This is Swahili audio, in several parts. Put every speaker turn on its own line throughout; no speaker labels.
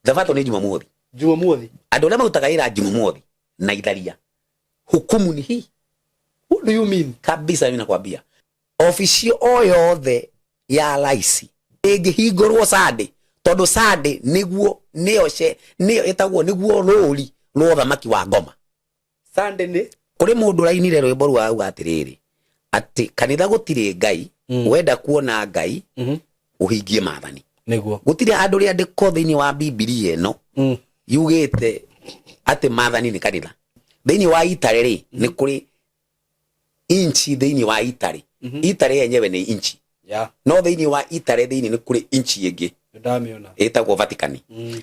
Thabato ni Jumamothi. Andu arĩa marutaga wĩra Jumamothi na itharia, hukumu ni hii.
What do you mean?
Kabisa mimi nakwambia. Ofisi o yothe ya laisi ĩngĩhingũrwo Sunday, tondũ Sunday nĩguo nĩyo ĩtagwo nĩguo rũri rwa thamaki wa ngoma.
Sunday nĩ
kũrĩ mũndũ rainire rwĩmbo rwa auga atĩrĩrĩ atĩ kanitha gũtirĩ Ngai, wenda kuona Ngai ũhingie maathani.
Nĩguo
gũtirĩ andũ rĩa ndĩko thĩinĩ wa Biblia ĩno yugĩte atĩ maathani nĩ kanitha. Thĩinĩ wa Itarĩ nĩ kũrĩ inchi thĩinĩ wa Itarĩ. Itarĩ yenyewe nĩ inchi. No thĩinĩ wa Itarĩ thĩinĩ nĩ kũrĩ inchi ĩngĩ.
Ndamiona.
Ĩtagwo Vatican.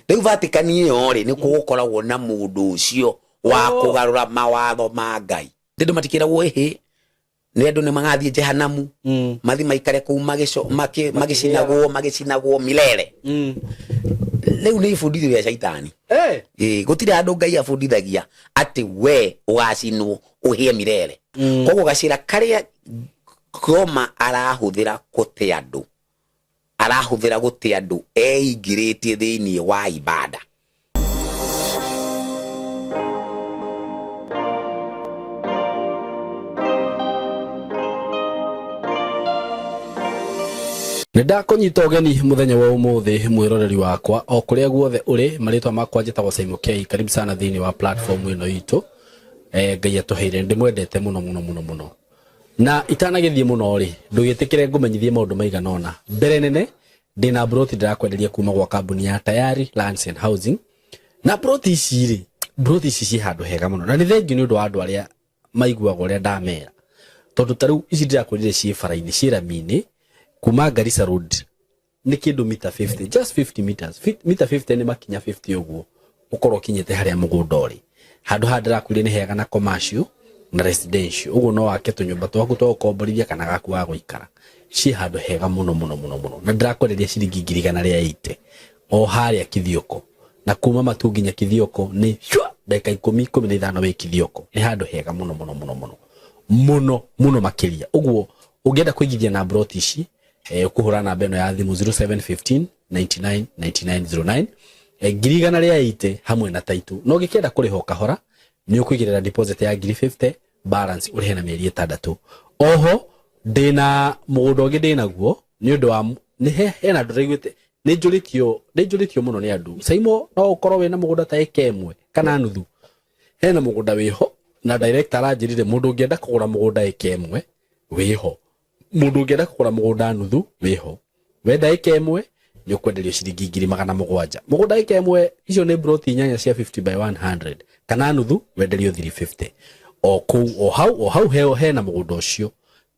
Rĩu Vatican ĩyo rĩ nĩ gũkoragwo na mũndũ ũcio wa kũgarũra mawatho ma Ngai. Ndĩndũ matikĩragwo hĩ nĩ andũ nĩ magathiĩ jehanamu, mathi maikare kũu magĩcinagwo milele. Rĩu nĩ ibundithio rĩa shaitani. Gũtirĩ andũ Ngai abundithagia atĩ we ũgacinwo ũhĩe milele. Koguo gacĩra karĩa Ngoma arahũthĩra gũte andũ eigirĩtie thĩinĩ wa ibada.
Nĩndakũnyita ũgeni mũthenya wa ũmũthĩ mwĩroreri wakwa o kũrĩa guothe ũrĩ. Marĩtwa makwa njĩtagwo Simon K. Karibu sana thĩinĩ wa platform ĩno itũ. Ngai atũheire, ndĩmwendete mũno. Na itanagĩthiĩ mũno rĩ, ndũgĩtĩkĩre ngũmenyithie maũndũ maigana ũna. Mbere nene ndĩna broti ndĩrakwenderia kuma gwa kambuni ya Tayari Lands and Housing. Na broti ici ciĩ handũ hega mũno. Na nĩ thengiũ nĩ ũndũ wa andũ arĩa maiguaga ũrĩa ndamera. Tondũ tarĩu ici ndĩrakwĩrire ciĩ bara-inĩ, ciĩ rami-inĩ kuma Garissa Road nĩ kĩndũ mita 50, just 50 meters. Mita 50 nĩ makinya 50 ũguo ũkorwo ũkinyĩte harĩa mũgũnda ũrĩ. Handũ ha ndĩrakwĩrire nĩ hega na commercial na residential. Ugo no wake tũnyũmba twaku twa gũkomborithia kana gaku wa gũikara. Ciĩ handũ hega mũno. Na ndĩrakwenderia ciringi 180 o harĩa Kithioko. Na kuma Matu nginya Kithioko nĩ ndagĩka 10-15 wĩ Kithioko. Nĩ handũ hega mũno makĩria. Uguo ũngĩenda kũigithia na broti ici ũkũhũra namba ĩno ya thimũ 0715 99 9909 180 hamwe na taitu. No ũngĩkenda kũrĩha kahora nĩ ũkũigĩrĩra deposit ya 50 balance ũrĩhe na mĩeri 6. Oho ndĩna mũgũnda ũngĩ ndĩnaguo nĩ ũndũ wa hena andũ raiguĩte nĩ njũrĩtio mũno nĩ andũ. Saimo no ũkorwo wĩna mũgũnda ta eka 1 kana nuthu. Hena mũgũnda wĩho na director aranjĩrire mũndũ ũngĩenda kũgũra mũgũnda eka 1 wĩho, mũndũ ũngĩenda kũgũra mũgũnda nuthu wĩho. Wenda eka 1 nĩ ũkwenderio ciringi 7,000. Mũgũnda eka 1 icio nĩ broti 8 cia 50 by 100 kana nuthu wenderio 350. O hau hena mũgũnda ũcio.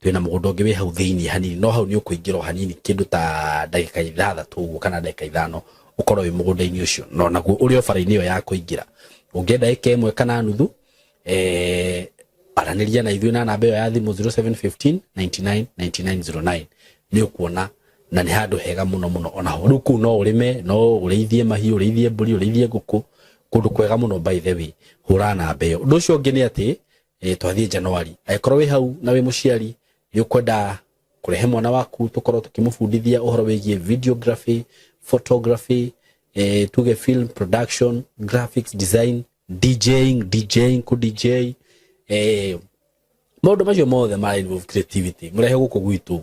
Twĩna mũgũnda ũngĩ wĩ hau thĩinĩ hanini, no hau nĩ ũkũingĩra hanini kĩndũ ta ndagĩka 6 ũguo kana ndagĩka 5 ũkorwo wĩ mũgũnda-inĩ ũcio. No naguo ũrĩ o bara-inĩ ĩyo ya kũingĩra. Ũngĩenda eka 1 kana nuthu aranĩria na ithuĩ na namba ĩyo ya thimũ 0715 99 9909 nĩ ũkuona. Na nĩ handũ hega mũno. Ona ho rĩu kũu no ũrĩme, no ũrĩithie mahiũ, ũrĩithie mbũri, ũrĩithie ngũkũ, kũndũ kwega mũno by the way. Hũra namba ĩyo. Ũndũ ũcio ũngĩ nĩ atĩ twathiĩ January, angĩkorwo wĩ hau na wĩ mũciari nĩ ũkwenda kũrehe mwana waku tũkorwo tũkĩmũbundithia ũhoro wĩgiĩ videography, photography, tuge film production, graphics design, DJing ku DJ, maũndũ macio mothe mara involve creativity. Mũrehe gũkũ gwitũ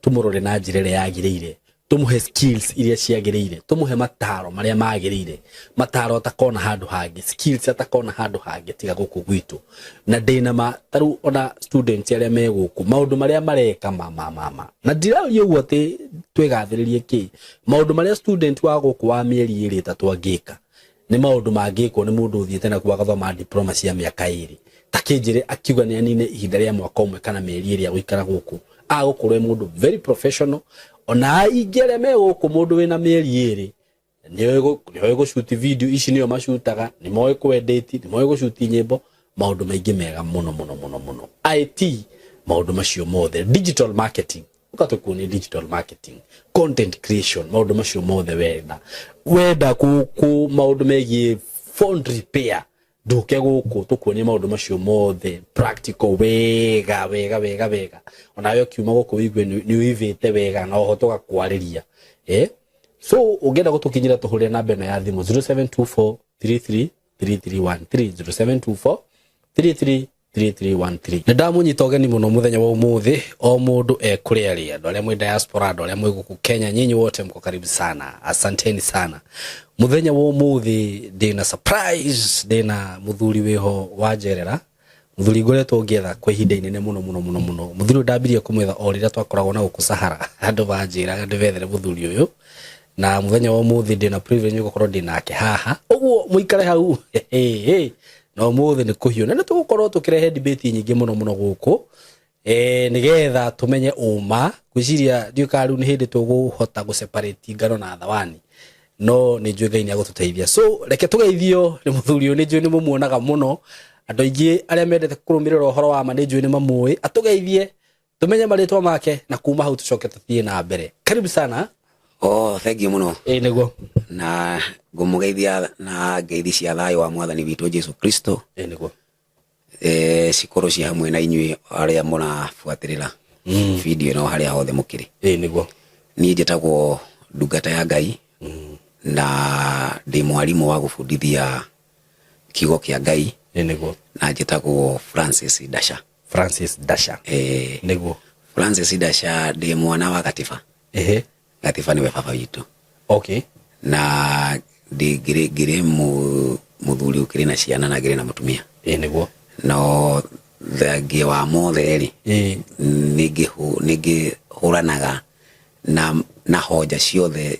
tumũrore na njĩra ĩrĩa yagĩrĩire, tumuhe skills iria ciagĩrĩire, tumuhe mataro marĩa magĩrĩire, mataro atakona handũ hangĩ, skills atakona handũ hangĩ tiga gũkũ gwitũ. Na ndĩna taru ona students arĩa me gũkũ maũndũ marĩa mareka na ndiraũria ũguo atĩ twĩgathĩrĩrie kĩ. Maũndũ marĩa student wa gũkũ wa mĩeri 3 angĩka nĩ maũndũ mangĩkwo nĩ mũndũ ũthiĩte na kuo agathoma diploma cia mĩaka 2. Takĩnjĩre akiuga nĩ anine ihinda rĩa mwaka ũmwe kana mĩeri 2 gũikara gũkũ. Agũkorwo mũndũ very professional. Ona ingĩre me gũkũ mũndũ wĩna mĩeri 2 nĩoĩ gũshoot video ici nĩo mashutaga, nĩ moĩ kũedit, nĩ moĩ gũshoot nyĩmbo, maũndũ maingĩ mega mũno. IT maũndũ macio mothe, digital marketing, ũkatũkuonia digital marketing, content creation, maũndũ macio mothe wenda gũkũ maũndũ megiĩ phone repair nduke gũkũ tũkuonia maũndũ macio mothe practical wega. Ona yo kiuma gũkũ wigue nĩ wivĩte wega na oho tũgakwarĩria So ungenda gutukinyira tuhure namba eno ya thimu 0724 33 3313 0724 33 ndamunyita ogeni muno muthenya wa umuthi o mundu ekuria andu aria mwi diaspora andu aria mwi guku Kenya nyinyi wote mko karibu sana, asanteni sana. Muthenya wa umuthi ndina surprise, ndina muthuri wiho wa Njerera, muthuri ngoretwo ngietha kwa ihinda inene muno muthuri ndambirie kumwetha o riria twakoragwo na guku Sahara andu banjira ndibethere muthuri uyu, na muthenya wa umuthi ndina privilege gukorwo ndinake haha uguo muikare hau no muthi ni kuhiu na tugukorwo tukirehe debate nyingi muno guku nigetha tumenye uma gwiciria ndiukaru ni hindi tuguhota gu separate ngano na thawani no ni njui Ngai ni agututeithia. So reke tugeithio ni muthuri uyu, ni njui ni mumuonaga muno, andu aingi aria mendete kurumirira uhoro wa ma ni njui ni mamui, atugeithie tumenye maritwa make na kuma hau tucoke tuthie na mbere. Karibu sana.
Thank you muno.
Niguo
na ngumugeithia na ngeithi cia thayo wa mwathani witu Jesu Kristo.
Niguo
cikoro cia hamwe na inyui aria murafuatirira video no haria hothe mukiri.
Niguo
ni njitagwo ndungata ya Ngai na ndi mwarimu wa gufundithia kigo kia Ngai.
Niguo
na njitagwo Francis Dasha.
Niguo
Francis Dasha ndi mwana wa Gatiba. Gatiba ni we baba witu.
Okay.
Na ndi ngire muthuri ukiri na ciana na ngire na mutumia.
Niguo
no thengia wa mothe ri ningi huranaga na hoja ciothe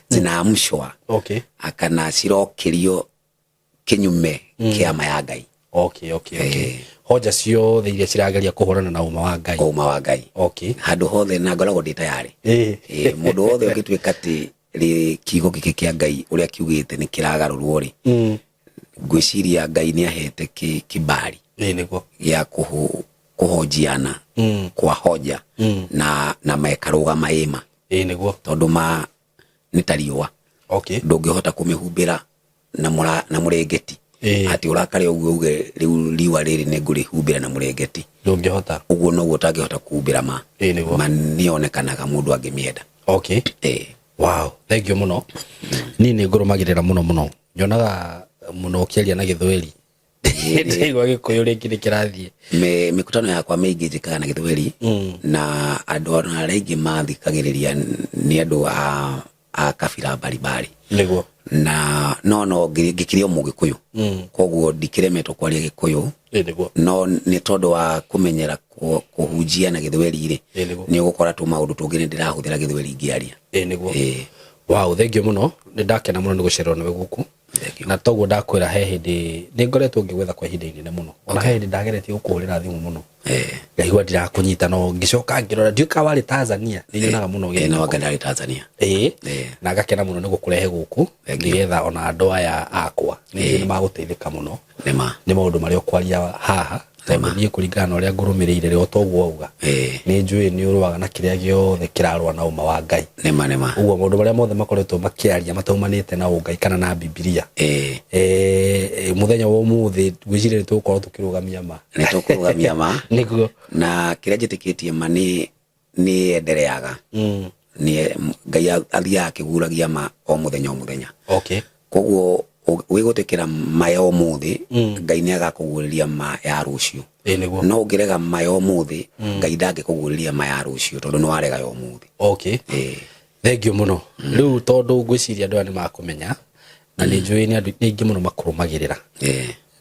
zinaamshwa
okay
akana cirokirio kinyume kiama ya Ngai.
Okay. Hoja ciothe iria cirageria kuhurana na uma wa Ngai. Okay.
Handu hothe na ngoragwo ndi tayari. Mundu wothe ukituika ati ri kigo giki kia Ngai uria kiugite ni kiragarurwo ri gwiciria Ngai ni ahete kibali
niguo
ya kuhojiana kwa hoja na mekaruga maima
niguo
tondu ma nitariwa.
Okay.
Ndungihota kumihumbira na murengeti ati urakare uguo uge riwa riri ni ngurihumbira na murengeti
ndungihota
uguo no utangihota kuhumbira ma
niguo
manionekanaga mundu angimienda.
Okay. Wow, thank you muno. Ni ngurumagirira muno nyonaga muno ukiaria na Githweri ndigwa Gikuyu ringi ni kirathie
mikutano yakwa mingi njikaga na Githweri na andu aringi mathikagiriria ni andu a kabira mbalimbali
niguo
na no ngikirio Mugikuyu koguo ndikiremetwo kwaria Gikuyu
niguo
no ni tondu wa kumenyera kuhunjia na Githweri ri ni ugukora tu maundu tungi ndirahuthira Githweri ngiaria
niguo. Wow, thank you muno. Ndakena muno nigucererwo nawe guku na toguo ndakwira he hindi ni ngoretwo ngigwetha kwa ihinda inene muno ona he hindi ndageretie gukurira thimu muno ngaigua ndirakunyita no ngicoka ngirora ndiuka wari Tanzania ni nyonaga muno
na wakandari Tanzania
na ngakena muno nigukurehe guku ngigetha ona andu aya akwa ni maguteithika muno ni maundu maria ukwaria haha tondu nie kuringana uria ngurumirire rio toguo auga ni njui ni uruaga na kiria giothe kirarwa na uma wa Ngai
nema
uguo maundu maria mothe makoretwo makiaria mataumanite na Ngai kana na Biblia muthenya wa umuthi gwiciria tugukorwo tukirugamia ma niguo na
kiria njitikitie ma ni endereaga ni Ngai athiaga akiguragia ma o muthenya.
Okay.
Koguo wigutikira maya umuthi Ngai ni agakuguriria ma ya rucio
niguo
no ngirega maya umuthi Ngai ndangikuguriria ma ya rucio tondu ni warega yo umuthi.
Okay. Thank you muno. Riu tondu gwiciria andu ani makumenya na ni njui ni andu aingi muno makurumagirira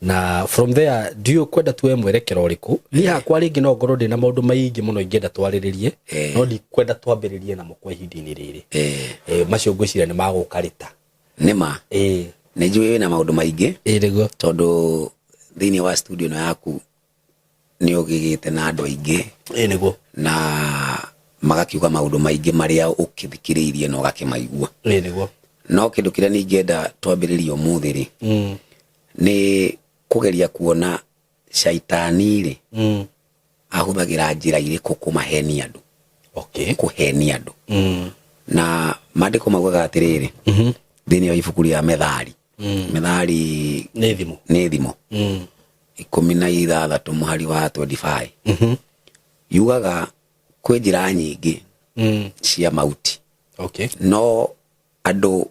na from there ndio kwenda tuwe mwerekero uriku ni hakwa ringi no ngorwo ndi na maundu maingi muno ingenda twariririe no ndi kwenda twambiririe na mukwa ihinda-ini riri macio gwiciria ni magukarita
nima ni njui wina maundu maingi
niguo
tondu thiini wa studio no yaku ni ugigite na andu aingi
niguo
na magakiuga maundu maingi maria ukithikiriirie no gakimaigua
niguo
no kindu kiria ni ngenda twambiririe umuthi ri ni kugeria kuona shaitani ri ahuthagira njira iriku kumaheni andu.
Okay.
Kuheni andu na maandiko maugaga atiriri thiini wa ibuku ria Methali
ni thimo
16 muhari wa 25 yugaga kwi njira nyingi cia mauti.
Okay.
No andu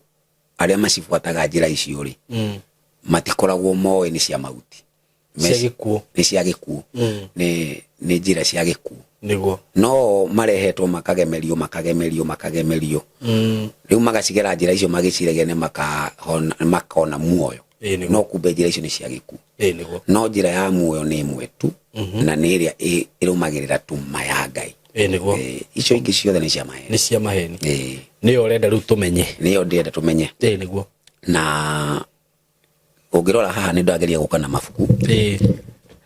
aria macifuataga njira icio ri matikoragwo moe ni cia mauti,
cia gikuo,
ni cia gikuo, ni njira cia gikuo
niguo
no marehetwo makagemerio riu magacigera njira icio magiciregene makona muoyo. No kumbe njira icio ni cia gikuo.
Niguo
no njira ya muoyo ni imwe tu na ni iria irumagirira tu maya Ngai.
Niguo
icio ingi ciothe ni cia maheni,
ni cia maheni. Ni urenda riu tumenye,
ni ndenda tumenye.
Niguo
na ungirora haha ni ndageria gukana mabuku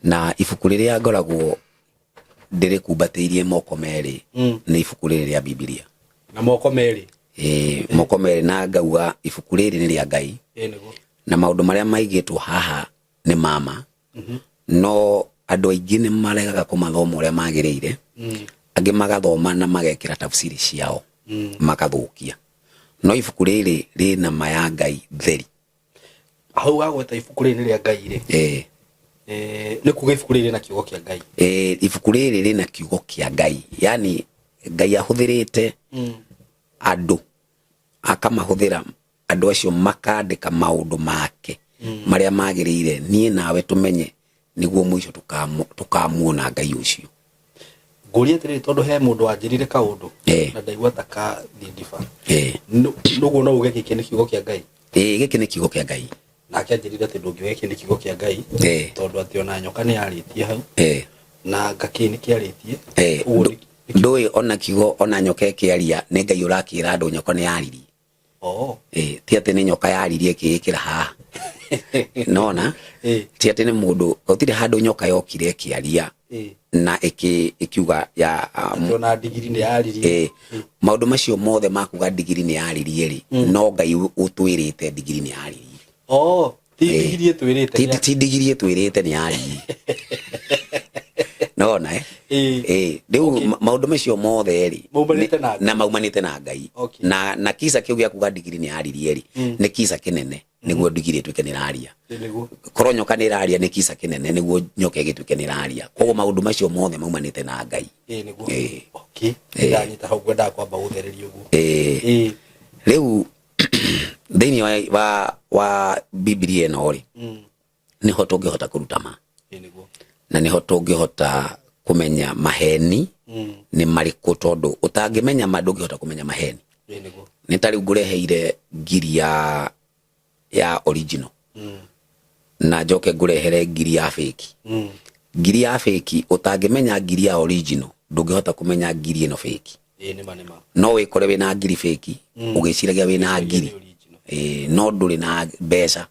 na ibuku riria ngoragwo ndire kumbatiirie moko meri ni ibuku riri ria Biblia
na moko meri.
Moko meri na ngauga ibuku riri ni ria Ngai.
Niguo
na maundu maria maigitwo haha ni mama. No andu aingi ni maregaga kumathoma uria magiriire. Angi magathoma na magekira tafsiri ciao makathukia. No ibuku riri rina maya Ngai theri.
Hau wagweta ibuku riri ni ria Ngai ri ni kuga ibuku riri na kiugo kia Ngai.
Ibuku riri rina kiugo kia Ngai, yani Ngai ahuthirite andu akamahuthira andu acio makandika maundu make maria magiriire nie nawe tumenye niguo mwisho tukamuona Ngai ucio.
Nguria tiri tondu he mundu wanjirire kaundu na ndaigua taka thidifa nuguo no uge giki ni kiugo kia Ngai.
Giki ni kiugo kia Ngai
na akianjirire ati ndungiwe giki ni kiugo kia Ngai tondu ati ona nyoka ni yaritie hau na ngaki ni kiaritie ndui
ona kiugo ona nyoka kiaria ni Ngai urakira andu nyoka ni yaririe. Ti ati ni nyoka yaririe kigikira ha nona ti ati ni mundu utire handu nyoka yokire kiaria na ikiuga ya
ona digiri ni yaririe.
Maundu macio mothe makuga digiri ni yaririe ri no Ngai utwirite digiri ni yaririe.
Ti digiri twirite,
ti digiri twirite ni yaririe. Nona riu maundu macio mothe ri na maumanite na Ngai. Na kisa kiu gia kuga digiri ni yaririe ri ni kisa kinene niguo digiri twike ni raria. Koro nyoka ni raria ni kisa kinene niguo nyoka gitwike ni raria. Koguo maundu macio mothe maumanite na Ngai.
Niguo okay ndanyita hau gwenda kwamba uthereria uguo.
Riu thini wa Biblia ino ri niho tungihota kuruta ma. Na niho tungihota kumenya maheni ni mariku tondu utangimenya ndungihota kumenya maheni. Ni tari ngureheire ngiri ya original na njoke ngurehere ngiri ya fake. Ngiri ya fake utangimenya ngiri ya original ndungihota kumenya ngiri ino fake. No wikore wina ngiri fake ugiciragia wina ngiri no nduri na mbeca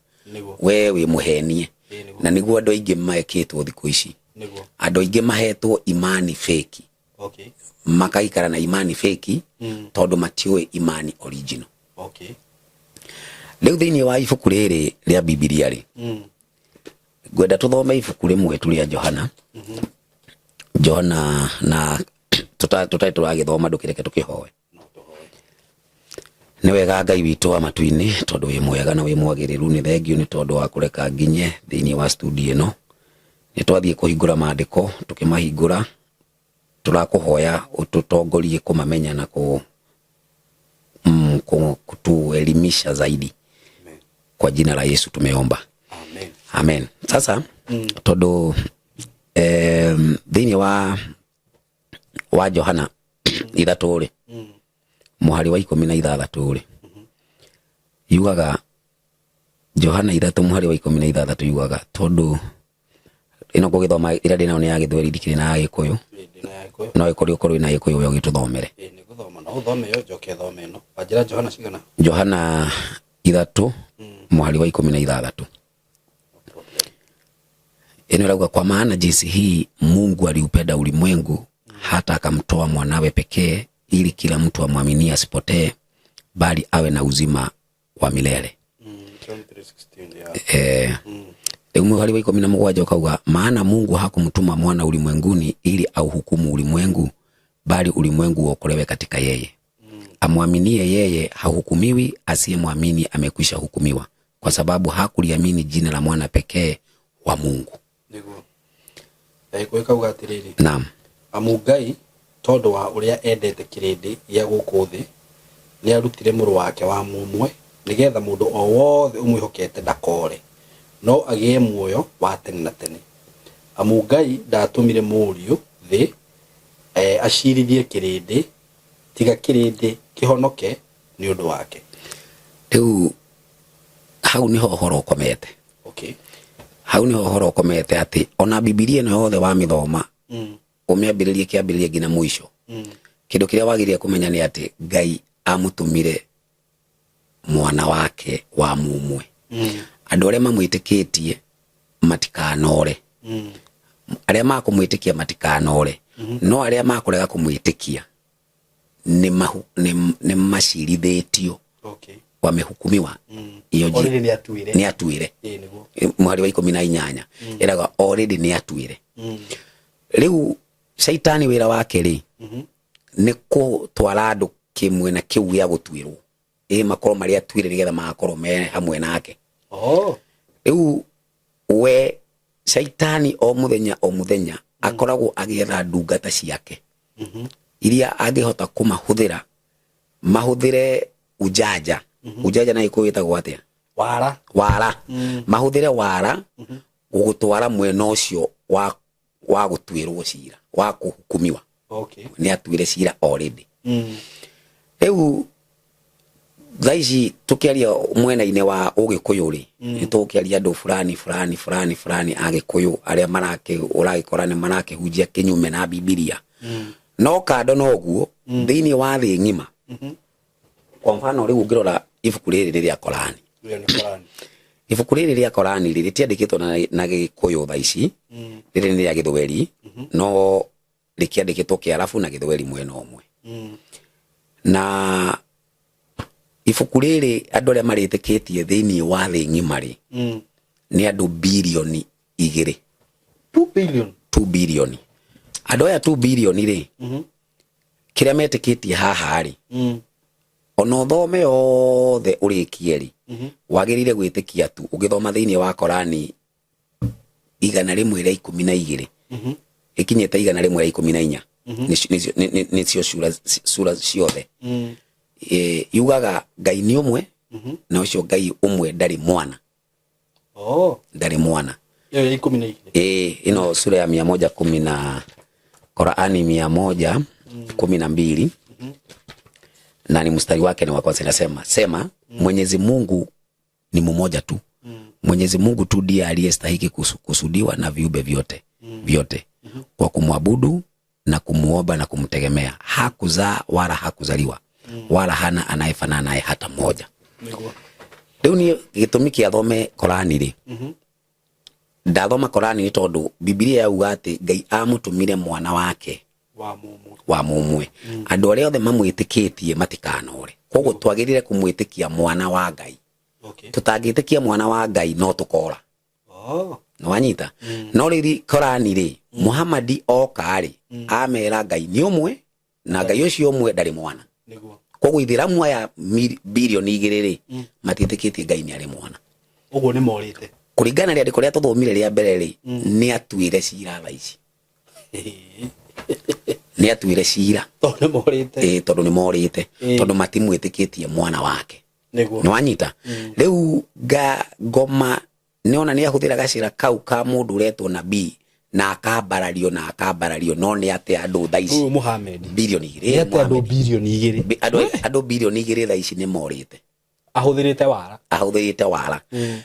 we wi muhenie. Na niguo andu aingi maekitwo thiku ici. Andu aingi mahetwo imani fake. Makaikara na imani fake tondu matiwe imani original. Riu thini wa ibuku riri ria Biblia ri gwenda tuthome ibuku rimwe tu ria Johana. Johana na tutai turagithoma ndukireke tukihoe. Ni wega Ngai witu wa matuini tondu wi mwega na wi mwagiriru. Ni thengio ni tondu wa kureka nginye thini wa studio ino. Ni twathie kuhingura maandiko tukimahingura turakuhoya ututongorie kumamenya na kutuelimisha zaidi. Kwa jina la Yesu tumeomba. Amen. Sasa tondu thini wa Johana ithatu ri muhari wa 16 ri yugaga Johana 3 muhari wa 16 yugaga tondu ino kugithoma ira ndina ni ya Githweri ndikire na Gikuyu no ikori ukorwo na Gikuyu yo gituthomere
ni guthoma na uthome yo njoke thome no ajira Johana cigana
Johana 3 muhari wa 16 ino rauga kwa maana jinsi hii Mungu aliupenda ulimwengu hata akamtoa mwanawe pekee ili kila mtu amwaminie asipotee bali awe na uzima wa milele.
John 3:16
muhari wa 17 ukauga maana Mungu hakumtuma mwana ulimwenguni ili auhukumu ulimwengu bali ulimwengu uokolewe katika yeye. Amwaminie yeye hahukumiwi, asiyemwamini amekwisha hukumiwa kwa sababu hakuliamini jina la mwana pekee wa Mungu.
Niguo. Kuweka ugatiriri.
Naam.
Amugai tondu wa uria endete kirindi ya guku thi ni arutire muru wake wa mumwe nigetha mundu o wothe umwihokete ndakore no agie muoyo wa tene na tene. Amu Ngai ndatumire muriu thi acirithie kirindi tiga kirindi kihonoke ni undu wake.
Riu hau niho horo komete.
Okay.
Hau niho horo komete ati ona Biblia no yothe wa mithoma umiambiririe kiambiririe ngina muico. Kindu kiria wagiria kumenya ni ati Ngai amutumire mwana wake wa mumwe. Andu aria mamwitikitie matikanore. Aria makumwitikia matikanore. No aria makurega kumwitikia ni macirithetio.
Okay.
Wamehukumiwa.
Already ni atuire.
Ni atuire. Mwari wa 18 eraga already ni atuire. Riu Shaitani wira wake ri ni ko twara andu kimwe na kiu ya gutwirwo makoro mari atuire nigetha makoro me hamwe nake. Riu we Shaitani o muthenya akoragwo agietha ndungata ciake iria angihota kumahuthira mahuthire ujaja. Ujaja na ikuitagwo atia? Wara. Mahuthire wara gugutwara mwena ucio wa gutwirwo cira wa kuhukumiwa.
Okay.
Ni atuire cira already. Riu thaici tukiaria mwena-ine wa Ugikuyu ri nitukiaria andu fulani Agikuyu aria uragikora ni marakihunjia kinyume na Biblia. No kando no guo thiini wa thi ngima. Kwa mfano riu ngirora ibuku riri riria Korani. Ibuku riri riria Korani riri tiandikitwo na Gikuyu thaici. Riri ni ria Githweri no rikiandikitwo Kiarabu na Githweri mwena umwe. Na ibuku riri andu aria maritikitie thiini wa thi ngima ri ni andu bilioni 2. 2 bilioni. Andu aya 2 bilioni ri kiria metikitie haha ri ono thome othe urikie ri wagirire gwitikia tu ugithoma thiini wa Korani 112 ikinyete 114 nicio sura ciothe yugaga Ngai ni umwe na ucio Ngai umwe ndari mwana. Ndari mwana.
Yo 12.
Ino sura ya 110 na Korani 112 na ni mstari wake ni wa kwanza inasema Mwenyezi Mungu ni mmoja tu. Mwenyezi Mungu tu ndiye aliyestahili kusudiwa na viumbe vyote kwa kumwabudu na kumuomba na kumtegemea. Hakuzaa wala hakuzaliwa wala hana anayefanana naye hata mmoja. Leo ni gitumi kia thome Korani ri ndathoma Korani ni tondu Biblia yauga ati Ngai amutumire mwana wake wa mumwe. Andu aria othe mamwitikitie matikanore. Koguo twagirire kumwitikia mwana wa Ngai.
Okay.
Tutangitikia mwana wa Ngai no tukora. No wanyita. No riri Korani ri Muhammad oka ri amera Ngai ni umwe na Ngai ucio umwe ndari mwana. Koguo ithiramu aya bilioni 2 ri matitikitie Ngai ni ari mwana.
Uguo ni morite.
Kuringana ria ndiko ria tuthomire ria mbere ri ni atuire cira thaici. Ni atuire cira tondu ni morite tondu matimwitikitie mwana wake. Ni wanyita. Riu ngoma niona ni ahuthiraga cira kau ka mundu uretwo nabii na akambarario no ni ate andu thaici
Muhammad
bilioni 2
ate andu bilioni 2
andu bilioni 2 thaici ni morite.
Ahuthirite wara.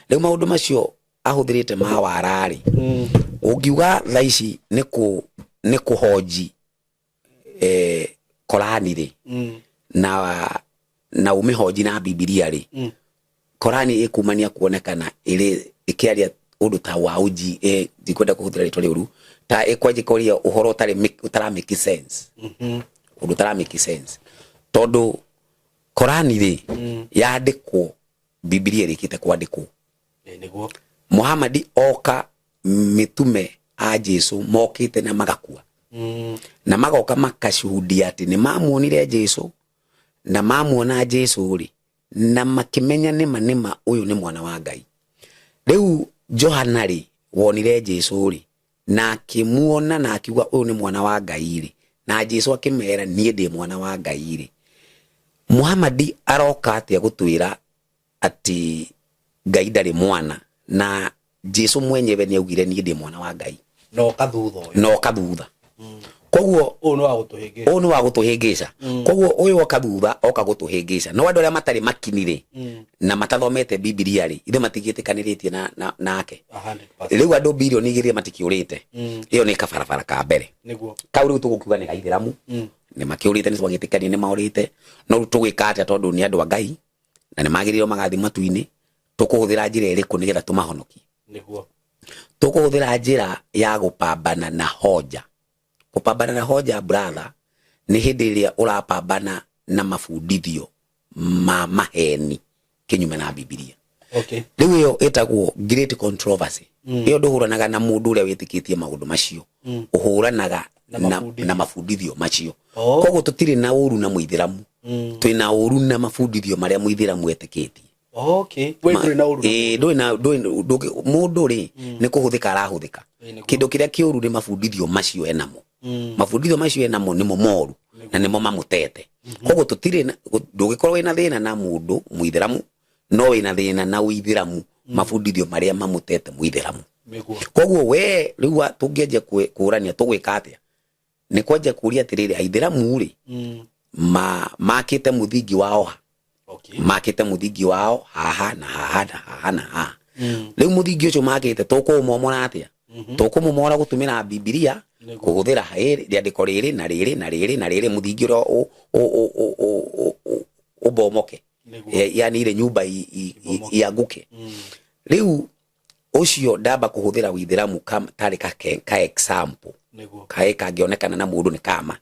Riu maundu macio ahuthirite ma wara ri ungiuga thaici ni kuhoji Korani ri na umihoji na Biblia ri Korani ikumania kuonekana iri ikiaria undu ta wa uji ndikwenda kuhuthira ritwa riuru ta ikwajikoria uhoro utara make sense. Undu utara make sense tondu Korani ri yandikwo Biblia rikite kwandikwo.
Niguo
Muhammad oka mitume a Jesu mokite na magakua. Na magoka makashuhudia ati ni mamuonire Jesu na mamuona Jesu ri na makimenya nima uyu ni mwana wa Ngai. Riu Johana ri wonire Jesu ri na akimuona na akiuga uyu ni mwana wa Ngai ri na Jesu akimera nie ndi mwana wa Ngai ri Muhammad aroka atia gutwira ati Ngai ndari mwana na Jesu mwenyewe ni augire nie ndi mwana wa Ngai no kathutha koguo ono wa gutuhingica koguo uyu okathutha oka gutuhingica no andu aria matari makinire na matathomete Biblia ri ithe matigitikaniritie nake riu andu bilioni igiri matikiurite iyo ni kabarabara ka mbere niguo kau riu tugukiuga ni gaithiramu ni makiurite ni twagitikania ni maurite no riu tugwika atia tondu ni andu a Ngai na ni magiriro magathi matuini tukuhuthira njira iriku nigetha tumahonokie niguo tukuhuthira njira ya gupambana na hoja. Kupambana na hoja brother ni hindi iria urapambana na mafundithio ma maheni kinyume na Biblia. Okay. Riu iyo etagwo great controversy. Iyo nduhuranaga na mundu uria witikitie maundu macio. Uhuranaga na mafundithio macio. Koguo tutiri na uru na muithiramu. Twina uru na mafundithio maria muithiramu etikitie. Okay. Wewe na uru. Mundu ri ni kuhuthika arahuthika. Kindu kiria kiuru ni mafundithio macio enamo. Mafundithio macio enamo nimo moru na nimo mamutete. Koguo tutire ndugikorwo wina thina na mundu muithiramu no wina thina na uithiramu mafundithio maria mamutete muithiramu. Koguo we riu tungeje kurania tugwika atia ni kwaje kuria atiriri aithiramu ri makite muthingi wao ha. Okay. Makite muthingi wao haha na haha na haha na haha. Riu muthingi ucio makite tukumomora atia tukumomora gutumira Biblia kuhuthira hairi riandiko riri na riri na riri na riri muthingi ro ubomoke yani ile nyumba ianguke. Riu ucio ndamba kuhuthira withiramu kama tari ka example kae kangionekana na mundu ni kama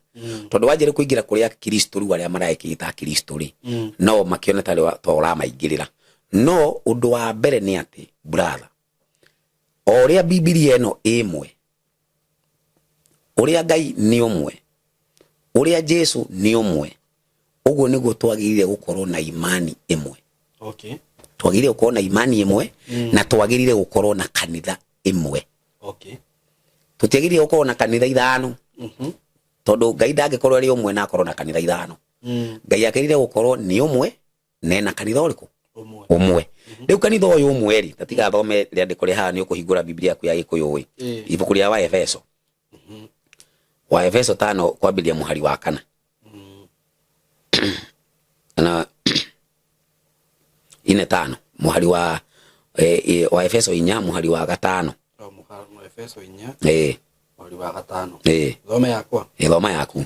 tondu wajire kuingira kuria Kristo riu aria maraikita Kristo ri no makiona tari tora maingirira no undu wa mbere ni ati brother oria Biblia eno imwe uria Ngai ni umwe uria Jesu ni umwe uguo niguo twagirire gukorwo na imani imwe. Okay. Twagirire gukorwo na imani imwe na twagirire gukorwo na kanitha imwe. Okay. Tutiagirire gukorwo na kanitha ithano tondu Ngai ndangikorwo ari umwe na akorwo na kanitha ithano. Ngai akirire gukorwo ni umwe na na kanitha uriku umwe. Riu kanitha uyu umwe ri tatiga thome riandiko ri haha ni ukuhingura Biblia yaku ya Gikuyu wi ibuku ria wa Efeso wa Efeso 5 kwambiria muhari wa 4 na ine 5 muhari wa Efeso 4 muhari wa 5
wa Efeso 4 muhari wa 5 thome yakwa
thoma yaku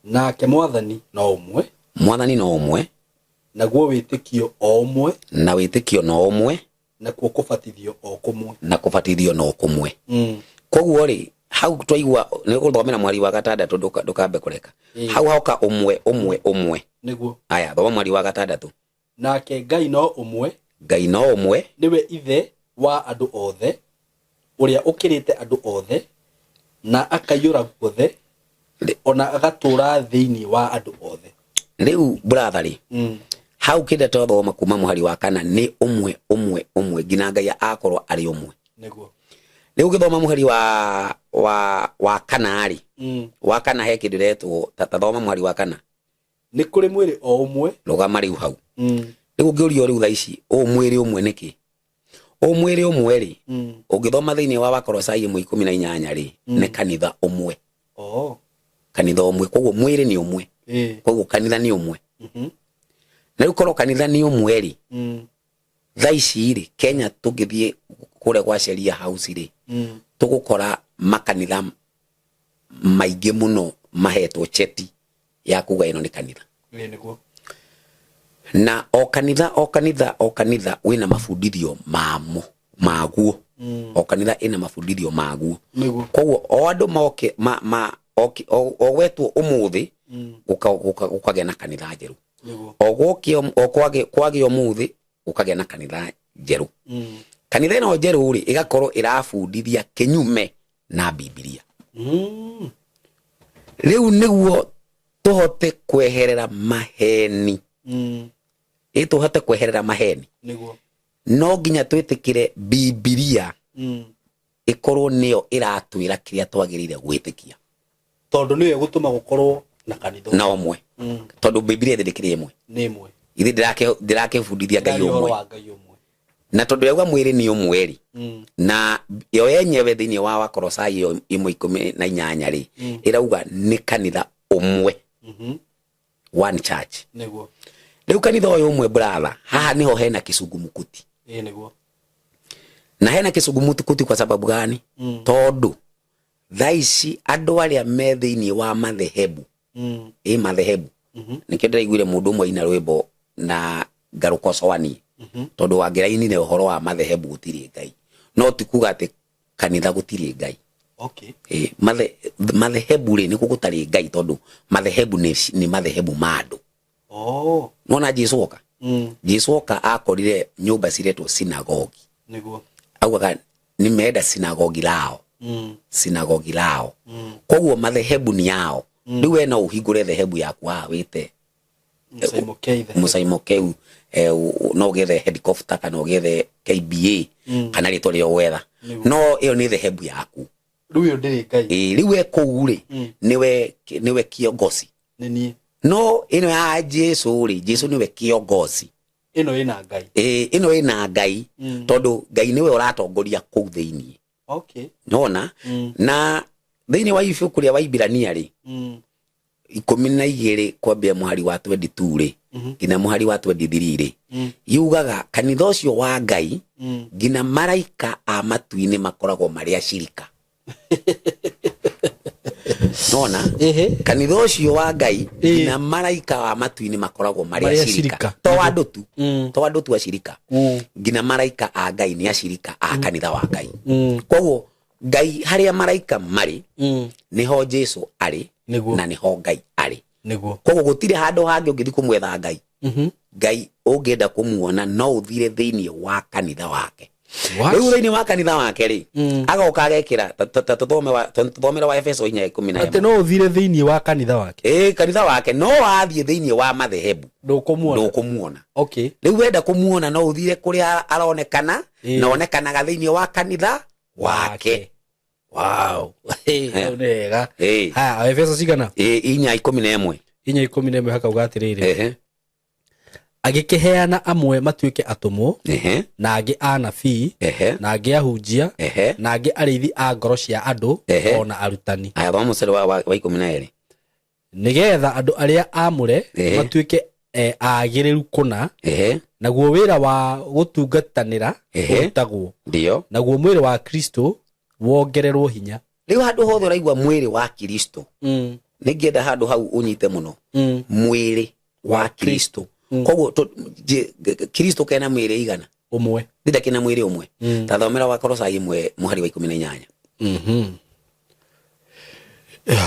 nake mwathani no umwe naguo witikio o umwe
na witikio no umwe
na kubatithio o kumwe
na kubatithio no kumwe. Koguo ri hau twaigua ni guthomera mwari wa 6 ndukambe kureka hau hauka umwe niguo aya thoma mwari wa 6
nake Ngai no umwe niwe ithe wa andu othe uria ukirite andu othe na akayura guothe ona agatura thiini wa andu othe.
Riu brother ri hau kida tothoma kuma muhari wa 4 ni umwe ngina Ngai akorwo ari umwe niguo. Riu githoma muhari wa 4 ri wa 4 he kindu retwo tathoma muhari wa 4
ni kuri mwiri o umwe
rugama riu hau riu ngiurio riu tha ici mwiri umwe niki mwiri umwe ri ungithoma thiini wa Wakolosai 1:18 ri ni kanitha umwe. Kanitha umwe koguo mwiri ni umwe koguo kanitha ni umwe. Na riu korwo kanitha ni umwe ri tha ici ri Kenya tungithie kure kwa Sheria House ri tugukora makanitha maingi muno mahetwo cheti ya kuga ino ni kanitha niguo na o kanitha wina mafundithio maguo o kanitha ina mafundithio maguo koguo o andu moke o wetwo umuthi ukagea na kanitha njeru o gukio o kwage umuthi ukagea na kanitha njeru. Kanitha ino njeru ri igakorwo irafundithia kinyume na Biblia. Riu niguo tuhote kweherera maheni tuhote kweherera maheni niguo no nginya twitikire Biblia ikorwo niyo iratwira kiria twagirire gwitikia.
tondu niwe gutuma gukorwo na kanitha
na omwe tondu Biblia ithirikire imwe
ni imwe
ithi ndirake fundithia Ngai omwe na tondu yauga mwiri ni umwe na yo yenyewe thiini wa Kolosai 1:18 ri irauga ni kanitha umwe one church
niguo
riu kanitha uyu umwe brother haha niho hena kisugumukuti
niguo
na hena kisugumukuti kwa sababu gani tondu thaici andu aria me thiini wa mathehebu mathehebu nikio ndiraiguire mundu umwe ina rwimbo na ngarukocowani tondu wangiraini ne uhoro wa mathehebu gutiri Ngai no tikuga ati kanitha gutiri Ngai
okay
mathehebu ri ni gutari Ngai tondu mathehebu ni mathehebu madu nona Jesu oka Jesu oka akorire nyumba ciretwo sinagogi
niguo
augaga ni meda sinagogi lao sinagogi lao koguo mathehebu ni yao riu we no uhingure thehebu yaku wite musaimo keu no gethe helicopter kana gethe KBA kana ritwa rio wetha no iyo ni thehebu yaku
riu yo ndiri Ngai
riu we kuure niwe kiongozi
nini
no ino ya Jesu ri Jesu niwe kiongozi
ino ina Ngai
ino ina Ngai tondu Ngai niwe uratongoria kuu thiini
okay
nona na thiini wa ibuku ria Waibirania ri 12 kwambia muhari wa 22 ri ngina muhari wa 23 ri yugaga kanitha ucio wa Ngai ngina maraika a matuini makoragwo mari acirika nona kanitha ucio wa Ngai ngina maraika a matuini makoragwo mari acirika to andu tu acirika ngina maraika a Ngai ni acirika a kanitha wa Ngai koguo Ngai haria maraika mari niho Jesu ari na niho Ngai ari
niguo
koguo gutire handu hangi ungithi kumwetha Ngai Ngai ungienda kumuona no uthire thiini wa kanitha wake riu thiini wa kanitha wake ri agoka agekira tuthomera wa Efeso 4:10
ati no uthire thiini wa kanitha wake
kanitha wake no athie thiini wa mathehebu ndukumuona
okay
riu wenda kumuona no uthire kuria aronekana na onekanaga thiini wa kanitha wake
wow nega ha Efeso cigana
4:11
haka ugatirire agikiheana amwe matuike atumo na angi anabii na angi ahunjia na angi arithi a ngoro cia andu ona arutani
aya thoma musere wa 12
nigetha andu aria amure matuike agiriru kuna naguo wira wa gutungatanira utagwo
ndio
naguo mwiri wa Kristo wongererwo hinya
riu handu hothe raigwa mwiri wa Kristo ningienda handu hau unyite muno mwiri wa Kristo koguo Kristo kena mwiri igana
umwe
ndida kena mwiri umwe tathomera wa Kolosai 1 muhari wa 18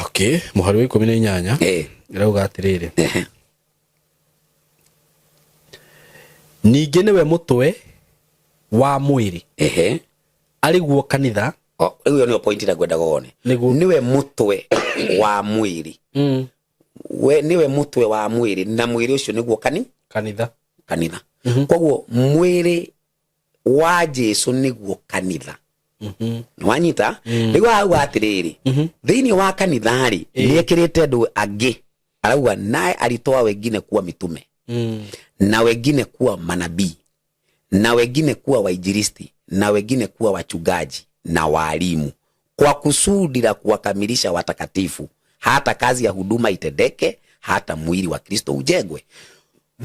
okay muhari wa 18 irauga atiriri ningi niwe mutwe wa mwiri ariguo kanitha
riu ni point ira gwenda gone niwe mutwe wa mwiri we niwe mutwe wa mwiri na mwiri ucio niguo kanitha koguo mwiri wa Jesu niguo kanitha wanyita riu hau atiriri thiini wa kanitha ri niekirite andu angi arauga nae aritoa wengine kuwa mitume na wengine kuwa manabii na wengine kuwa wainjilisti na wengine kuwa wachungaji na walimu kwa kusudi la kuwakamilisha watakatifu hata kazi ya huduma itendeke hata mwili wa Kristo ujengwe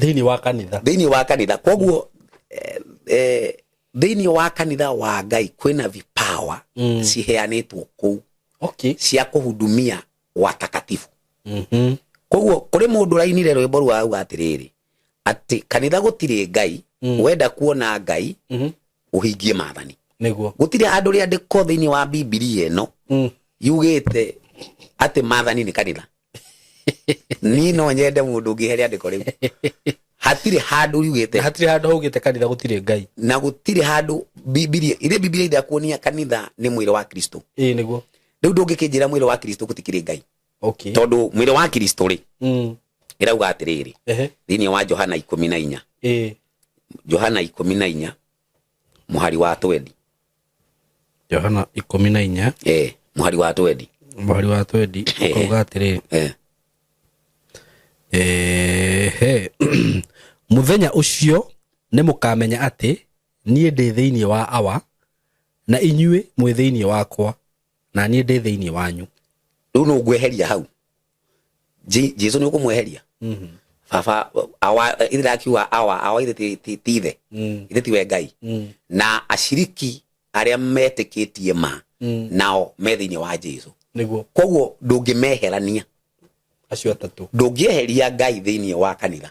thiini wa kanitha
koguo thiini wa kanitha wa Ngai kwina vipawa ciheanitwo kuu
okay
cia kuhudumia watakatifu koguo kuri mundu rainire rwimbo rwa uga atiriri ati kanitha gutiri Ngai wenda kuona Ngai uhingie maathani
niguo
gutire andu ria ndiko thiini wa Biblia eno yugite ati maathani ni kanitha ni no nyende mundu ngiheria ndiko riu hatire handu yugite
hugite kanitha gutire Ngai
na gutire handu Biblia ida kuonia kanitha ni mwiri wa Kristo
niguo
riu ndungikijira mwiri wa Kristo gutikire Ngai
okay
tondu mwiri wa Kristo ri irauga atiriri thiini wa Johana 14 Johana 14 muhari wa 20
Johana 14
muhari wa 20
Mwari wa twendi ukauga atiriri muthenya ucio ni mukamenya ati nie ndi thiini wa awa na inyue mwe thiini wakwa na nie ndi thiini wanyu.
Riu no ngweheria hau Jesu ni ukumweheria baba awa ithirakiwa awa ithe tithe ithe tiwe Ngai na ashiriki aria metikitie ma nao me thiini wa Jesu
niguo
koguo ndungimeherania
acio atatu
ndungieheria Ngai thiini wa kanitha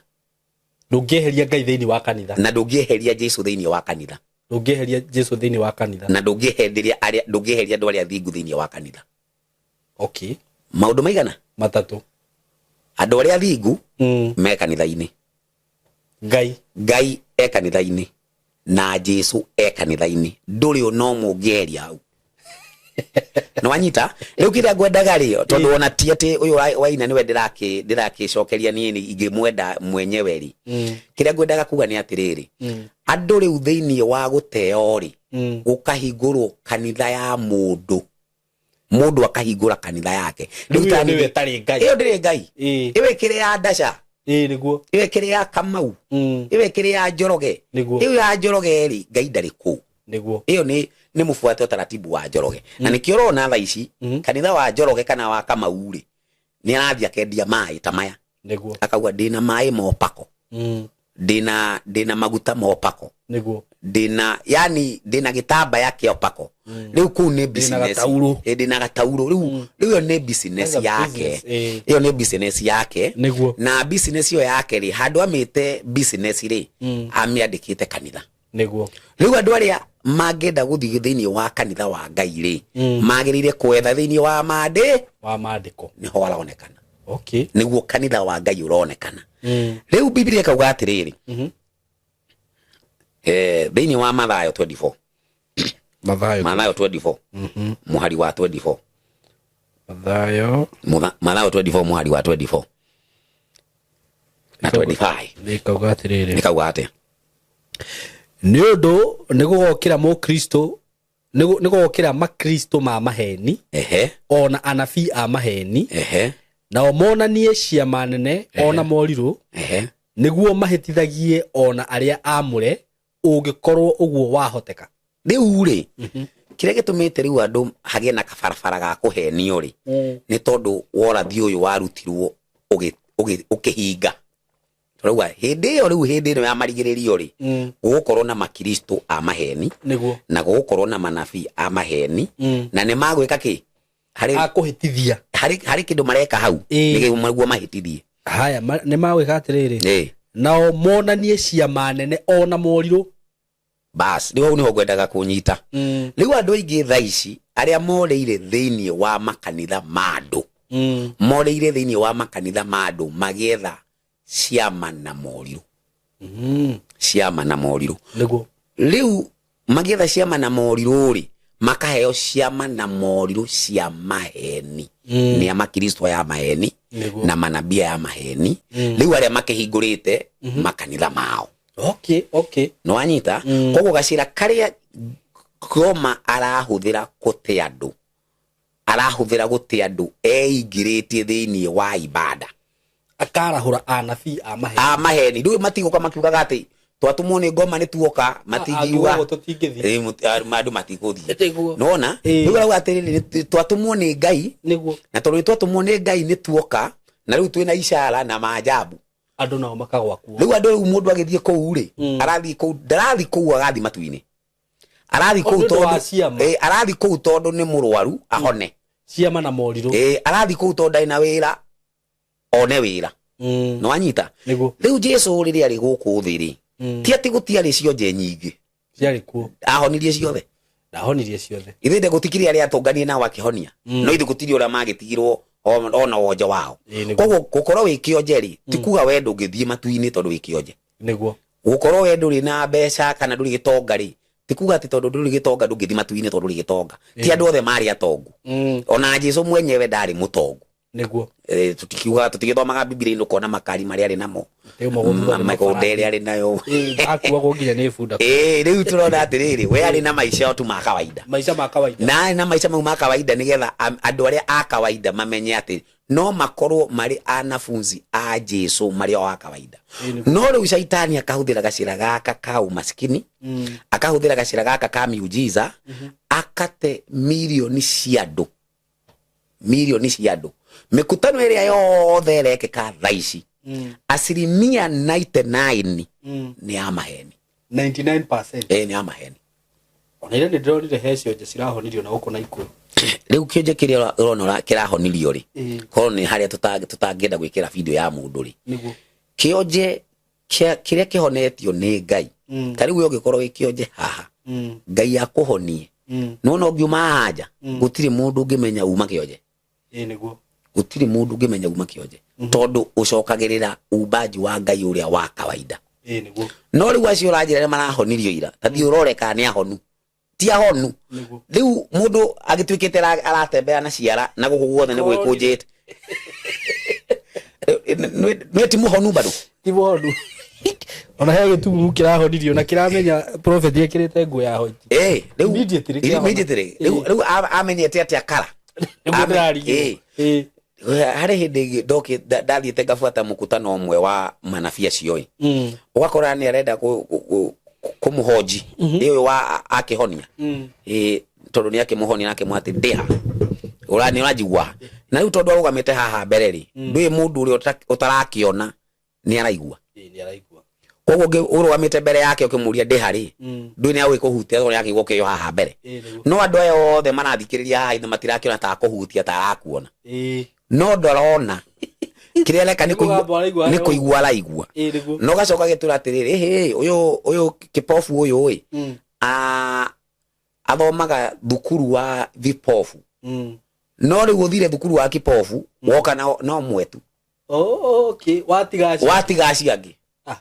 ndungieheria Ngai thiini wa kanitha
na ndungieheria Jesu thiini wa kanitha
ndungieheria Jesu thiini wa kanitha
na ndungieheria andu aria thingu thiini wa kanitha.
Okay,
maundu maigana
matatu
andu aria thingu me kanitha-ini Ngai e kanitha-ini na Jesu e kanitha-ini nduri no mungieheria hau no wanyita riu kira ngwendaga rio tondu ona ti ati uyu waina niwe ndirakicokeria niini ingimwenda mwenyewe ri kira ngwendaga kuga ni atiriri andu riu thiini wa guteo ri gukahingurwo kanitha ya mundu akahingura kanitha yake
riu tani we tari Ngai
iyo ndiri Ngai iwe kire ya Ndasha
niguo
iwe kire ya Kamau iwe kire ya Njoroge iyo ya Njoroge ri Ngai ndari ku
niguo
iyo ni mufuate utaratibu wa Njoroge na nikio rona tha ici kanitha wa Njoroge kana wa Kamau ri ni arathia kendia mai ta maya
niguo
akauga ndina mai mopako ndina maguta mopako
niguo
ndina gitambaya kia opako riu ku ni business ndina gatauro riu ni business yake iyo ni business yake na business yo yake ri handu amite business ri amiandikite kanitha
niguo
riu andu aria mangenda guthii thiini wa kanitha wa Ngai ri magirire kwetha thiini wa mandiko niho waraonekana.
Okay,
niguo kanitha wa Ngai uronekana. Riu Biblia ikauga atiriri thiini wa Mathayo 24 Mathayo 24 muhari wa 24
Mathayo
24 muhari wa 24 na 25 ikauga atiriri
ni undu nigugokira mukristo nigugokira makristo ma maheni ona anabii a maheni nao monanie ciama nene ona moriru niguo mahitithagie ona aria amure ungikorwo uguo wahoteka.
Riu ri kire gitumite riu andu hagie na kabarabara ga kuhenio ri ni tondu worathi uyu warutirwo ukihinga turauga hindi ino ya marigiririo ri gugukorwo na makristo a maheni
niguo
na gugukorwo na manabii a maheni na ni magwika ki
hari akuhitithia
hari kindu mareka hau niguo mahitithie
haya ni magwika atiriri nao monanie ciama nene ona moriru
bas riu niho ngwendaga kunyita riu andu aingi tha ici aria moreire thiini wa makanitha mandu moreire thiini wa makanitha mandu magietha ciama na moriru ciama na moriru riu magietha ciama na moriru ri makaheo ciama na moriru cia maheni ni amakristo ya maheni na manabia ya maheni riu aria makihingurite makanitha mao.
Okay,
no anyita koguo gacira karia Goma arahuthira gutia andu eigiritie thiini wa ibada
akarahura anabii a
maheni riu matiguka makiugaga ati twatumwo ni Goma ni tuoka matigiwa mandu matiguthie nona riu arauga atiriri twatumwo ni Ngai
niguo na
tondu twatumwo ni Ngai ni tuoka na riu twina ishara na maajabu
andu nao makagwa kuo
riu andu mundu agithie kou ri arathi kou ndarathi kou agathi matuini arathi kou tondu ni murwaru ahone
ciama na moriru
arathi kou tondu ndai na wira one wira no anyita riu Jesu riri ari guku thi ri ti ati gutiari cionje nyingi
ciari kuo
ahonirie ciothe ithinde gutikiri aria atunganie nao akihonia no ithu gutiri uria magitigirwo ona wonje wao koguo gukorwo wi kionjeri ti kuga we ndungithie matuini tondu wi kionje
niguo
gukorwo we nduri na mbeca kana nduri gitonga ri ti kuga ati tondu nduri gitonga ndungithie matuini tondu nduri gitonga ti andu othe mari atongu ona Jesu mwenyewe ndari mutongu
niguo
tutikiuga tutigithomaga Biblia ino kona makari mari ari namo magodere ari nayo
akuwa goginya ni funda
riu turona atiriri we ari na maisha tu ma kawaida na maisha ma kawaida nigetha andu aria a kawaida mamenye ati no makorwo mari anafunzi a Jesu mari wa kawaida no riu shaitani akahuthira gacira gaka ka umaskini akahuthira gacira gaka ka miujiza akate milioni cia andu mikutano iria yothe rekeka thaici asilimia 99 ni amaheni
99%
ni amaheni
ona ile ndorire hecio je cirahonirio na guko na ikuo
riu kionje kiria urona kirahonirio ri ko ni haria tutangenda gwikira video ya mundu ri
niguo
kionje kiria kihonetio ni Ngai tari uyo gikorwo gikionje haha Ngai akuhonie no ngiuma haja gutiri mundu ngimenya uma kionje
niguo
gutiri mundu ngimenya uma kionje tondu ucokagirira umbaji wa Ngai uria wa kawaida
niguo
no riu acio urajira marahonirio ira tathi uroreka ni ahonu ti ahonu riu mundu agitwikite aratembea na ciara na guku guothe ni gwikunjite ni ti muhonu bado
ti muhonu ona he gitumu kirahonirio na kiramenya prophet yekirite nguo ya hoiti
riu immediately riu amenyete ati akara hari hindi ndoki ndathiite ngabuata mukutano umwe wa manafia cioi ugakora ni arenda kumuhoji iyo wa akihonia tondu ni akimuhonia nake mwati ndia urani urajigwa na riu tondu arugamite haha mbere ri ndui mundu uri utarakiona ni araigua koguo urugamite mbere yake ukimuria ndiha ri ndui ni agwi kuhutia tondu yake igukio haha mbere no andu ayo othe marathikiriria haha ino matirakiona ta kuhutia ta arakuona no ndorona kiria leka ni kuigua araigua no gacoka gitura atiriri uyu kipofu uyu athomaga thukuru wa vipofu no riu guthire thukuru wa kipofu woka no mwetu
okay
watigaci angi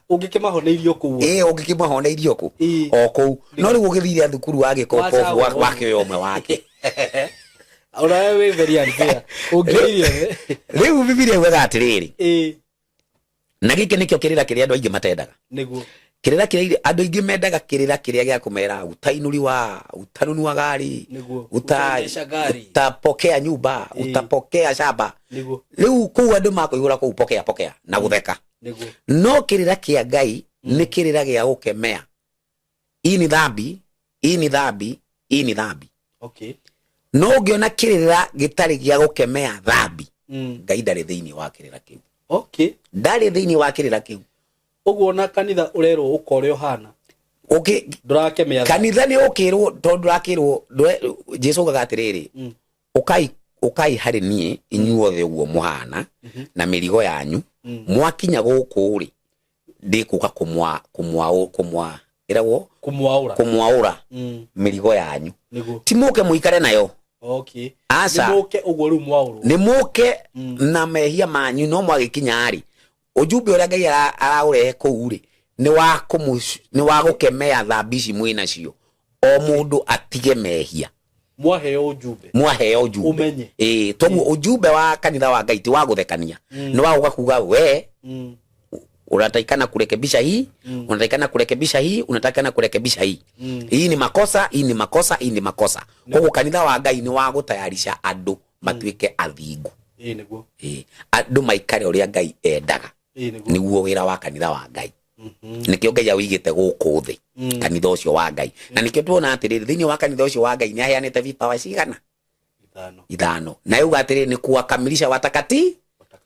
ungikimahoneirio ku
ungikimahoneirio ku o ku no riu githire thukuru wa gikopofu wake uyu umwe wake
ora we very unfair ungirie
riu Biblia wega atiriri na gike nikio kirira kiria andu aingi matendaga
niguo
kirira kiria andu aingi mendaga kirira kiria gia kumera utainuri wa utanunu wa gari utapokea nyumba utapokea shamba riu ku andu makuihura ku pokea na gutheka no kirira kia Ngai ni kirira gia gukemea ini dhambi
okay
no ngiona kirira gitari gia gukemea dhambi Ngai ndari thiini wa kirira kiu
okay
ndari thiini wa kirira kiu
uguo na kanitha urero ukore Yohana
okay
ndurakemea
kanitha ni ukirwo tondu ndakirwo Jesu gagatiriri ukai hari nie inyuothe uguo muhana na mirigo yanyu mwakinya guku ri ndikuka kumwaura mirigo yanyu timuke muikare nayo
okay
asa
nimuke uguo ru mwauru
nimuke na mehia manyu no mwagikinya ari ujumbe uria Ngai araurehe kuu ri ni wa gukemea thambi ici mwina cio o mundu atige mehia
mwaheo ujumbe
umenye togu ujumbe wa kanitha wa Ngai ti wa guthekania ni wa kuga we unataikana kurekebisha hii unataikana kurekebisha hii unataikana kurekebisha hii hii ni makosa koguo kanitha wa Ngai ni wa gutayarisha andu matuike athingu
niguo
andu maikare uria Ngai endaga niguo wira wa kanitha wa Ngai nikio Ngai awigite guku thi kanitha ucio wa Ngai na nikio tuona atiriri thiini wa kanitha ucio wa Ngai ni aheanite vipawa cigana ithano na yuga atiriri ni kuwakamilisha watakati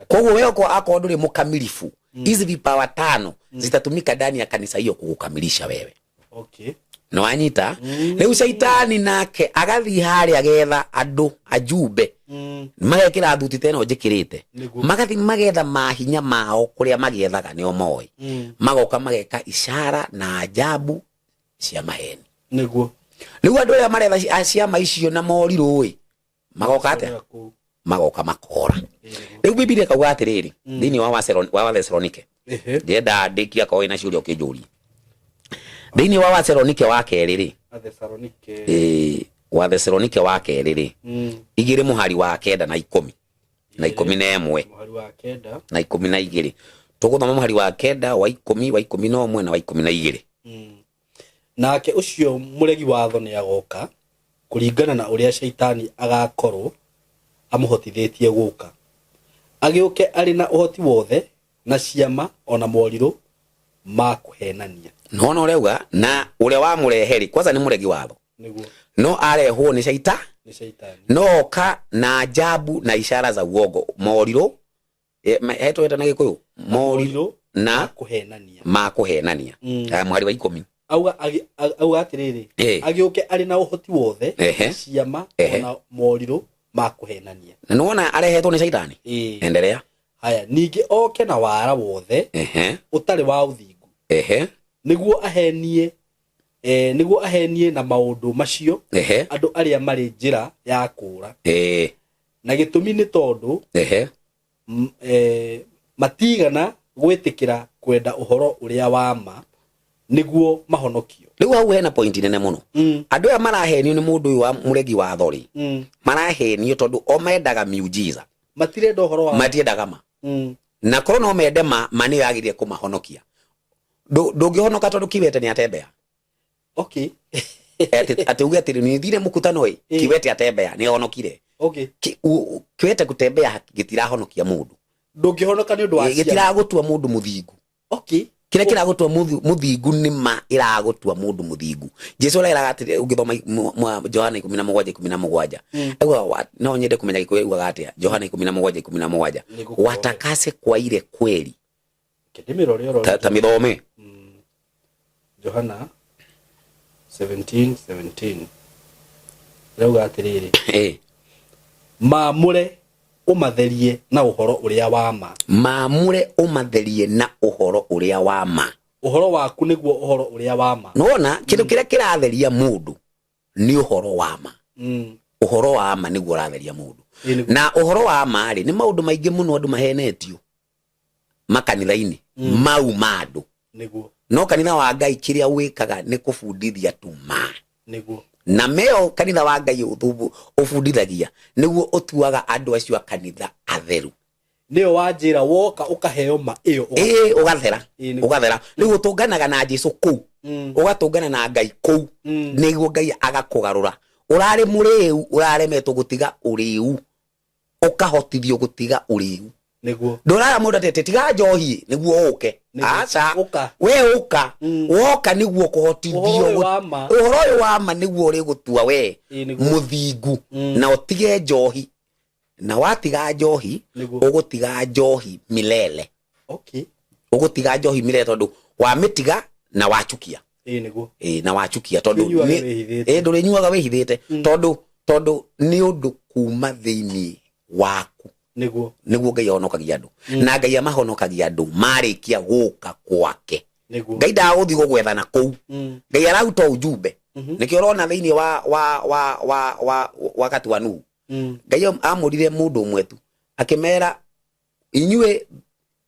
koguo wewe ako nduri mukamilifu hizi vipawa 5 zitatumika ndani ya kanisa hiyo kukamilisha wewe
okay
no anyita riu shaitani nake agathi hari agetha andu ajumbe magekira thuti teno njikirite magathi magetha mahinya mao kuria magethaga nio moy magoka mageka ishara na ajabu cia maheni
niguo
riu andu aria maretha ciama icio na moriru magoka ate magoka makora riu Biblia kauga atiriri thiini wa Thessalonike ndenda ndikia ko ina ciuria ukijuria thiini wa Thessalonike wa keriri wa Thessalonike wa keriri igire muhari wa 9 na 10 na 11
muhari wa kenda
na 12 tuguthoma muhari wa kenda wa 10 wa 11 na wa 12
nake ucio muregi watho ni agoka kuringana na uria shaitani agakorwo amuhotithĩtie gũka agĩũke arĩ na ũhoti wothe na ciama ona moriru ma kũhenania
no ureuga na uria wa mureheri kwanza ni muregi watho
niguo
no arehwo ni shaitani no ka na ajabu na ishara za uongo moriru heto eta na gikuyu moriru na kuhenania mwari wa 10
auga atiriri agĩũke arĩ na ũhoti wothe ciama ona moriru ma kuhenania
na nona arehetwo ni shaitani endelea
haya ningi oke na wara wothe utari wa uthingu niguo ahenie na maundu macio andu aria mari njira ya kura na gitumi ni tondu matigana gwitikira kwenda uhoro uria wa ma niguo mahonokio
riu hau hena point nene muno andu aya marahenio ni mundu uyu wa muregi wa thori marahenio tondu o mendaga miujiza
matirenda uhoro wa
matiendaga ma na korwo no mende ma ni yagirie kumahonokia ndungihonoka tondu Kiwete ni atembea
okay
ati uge ati ni thire mukutano Kiwete atembea ni honokire
okay
Kiwete kutembea gitirahonokia mundu
ndungihonoka ni undu wa
gitiragutua mundu muthingu
okay
kile kiragutua muthingu ni ma iragutua mundu muthingu Jesu araira ati ugithoma Johana 17:17 egwa no nyende kumenya gikuyu atia Johana 17:17 watakase kwa ile kweli
kidimiro rero
tamithome
Johana 17:17 rauga atiriri mamure umatherie na uhoro uria wa ma
mamure umatherie na uhoro uria wa ma
uhoro waku niguo uhoro uria wa ma
nona kindu kiria kiratheria mundu ni uhoro wa ma uhoro wa ma niguo ratheria mundu na uhoro wa ma ri ni maundu maingi muno andu mahenetio makanitha-ini mau mandu
niguo
no kanitha wa Ngai kiria wikaga ni kubundithia tu ma
niguo
na meo kanitha wa Ngai ubundithagia niguo utuaga andu acio a kanitha atheru
nio wanjira woka ukaheo ma iyo
ugathera niguo tunganaga na Jesu ku ugatungana na Ngai ku niguo Ngai agakugarura urare muriu uraremetwo gutiga uriu ukahotithio gutiga uriu
niguo
ndorara mundu atete tiga njohi niguo uke acha we uka woka niguo kuhotithio uhoro wa ma niguo uri gutua we muthingu na utige njohi na watiga njohi ugutiga njohi milele
okay
ugutiga njohi milele tondu wa mitiga na wachukia
niguo
na wachukia tondu nduri nyuaga wihithite tondu ni undu kuma thiini waku
niguo
Ngai ahonokagia andu na Ngai amahonokagia andu marikia guka kwake Ngai ndaguthi gugwethana kuu Ngai araruta ujumbe nikio rona thiini wa wakati wa Nuhu Ngai amurire mundu umwe tu akimera inyue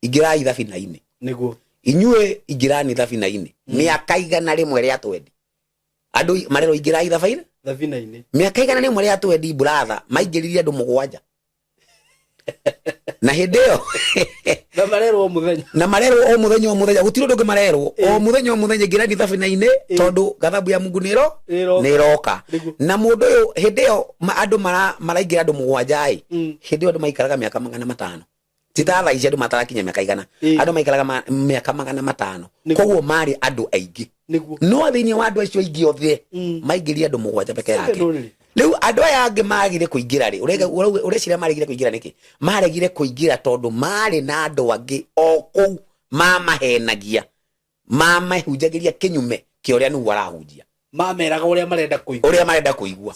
igirai thabina-ini
niguo
inyue igirani thabina-ini miaka igana rimwe ria twendi andu marero igirai
thabina-ini
miaka igana rimwe ria twendi brother maingiririe andu 7 na hideo
na marero
o muthenya gutiro ndungi marero o muthenya girani thabina-ini tondu gathabu ya Mungu niroka na mundu uyu hideo andu maraingira andu 7 hideo andu maikaraga miaka 500 titatha ici andu matarakinya miaka igana andu maikaraga miaka 500 koguo mari andu aingi no thiini wa andu acio aingi othe maingiria andu 7 peke yake riu andu aya angi magire kuingira ri urecira marigire kuingira niki maregire kuingira tondu mari na andu angi o kou mamahenagia mamahunjagiria kinyume kioria nu arahunjia
mameraga uria marenda kuigua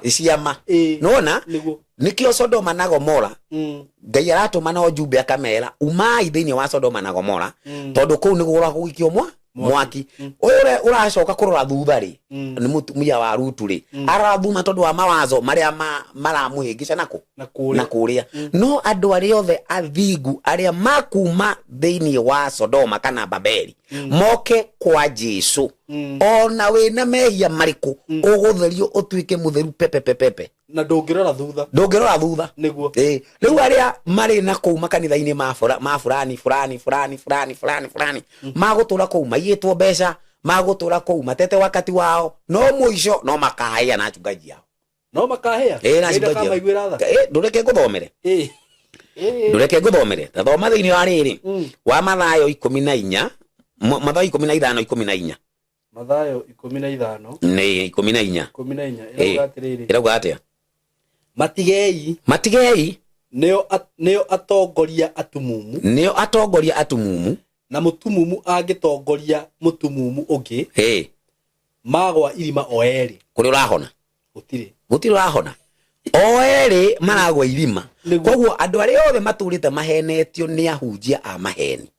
ciama nona nikio Sodoma na Gomora Ngai aratuma na ujumbe akamera umai thiini wa Sodoma na Gomora tondu kou niguo uragukio mwaki ore uracoka kurora thutha ri ni mutumia wa Rutu ri arathuma tondu wa mawazo maria maramuhingica na kuria no andu ari othe athingu aria makuma thiini wa Sodoma kana Babeli moke kwa Jesu ona wina mehia mariku ugutherio utuike mutheru pepe
na ndungirora thutha
niguo riu aria mari na kou makanitha-ini ma fulani magutura kou maiyitwo mbeca magutura kou matete wakati wao no muico no makahia na chungaji yao na chungaji ndureke nguthomere ndureke nguthomere thoma thiini wa riri wa Mathayo 14 Mathayo 15 14
Mathayo 15
ni 14 irauga atia matigei
neo atongoria atumumu na mutumumu agitongoria mutumumu ungi magwa irima oeri
kuri urahona
gutiri
urahona oeri maragwa irima koguo andu aria othe maturite mahenetio ni ahunjia a maheni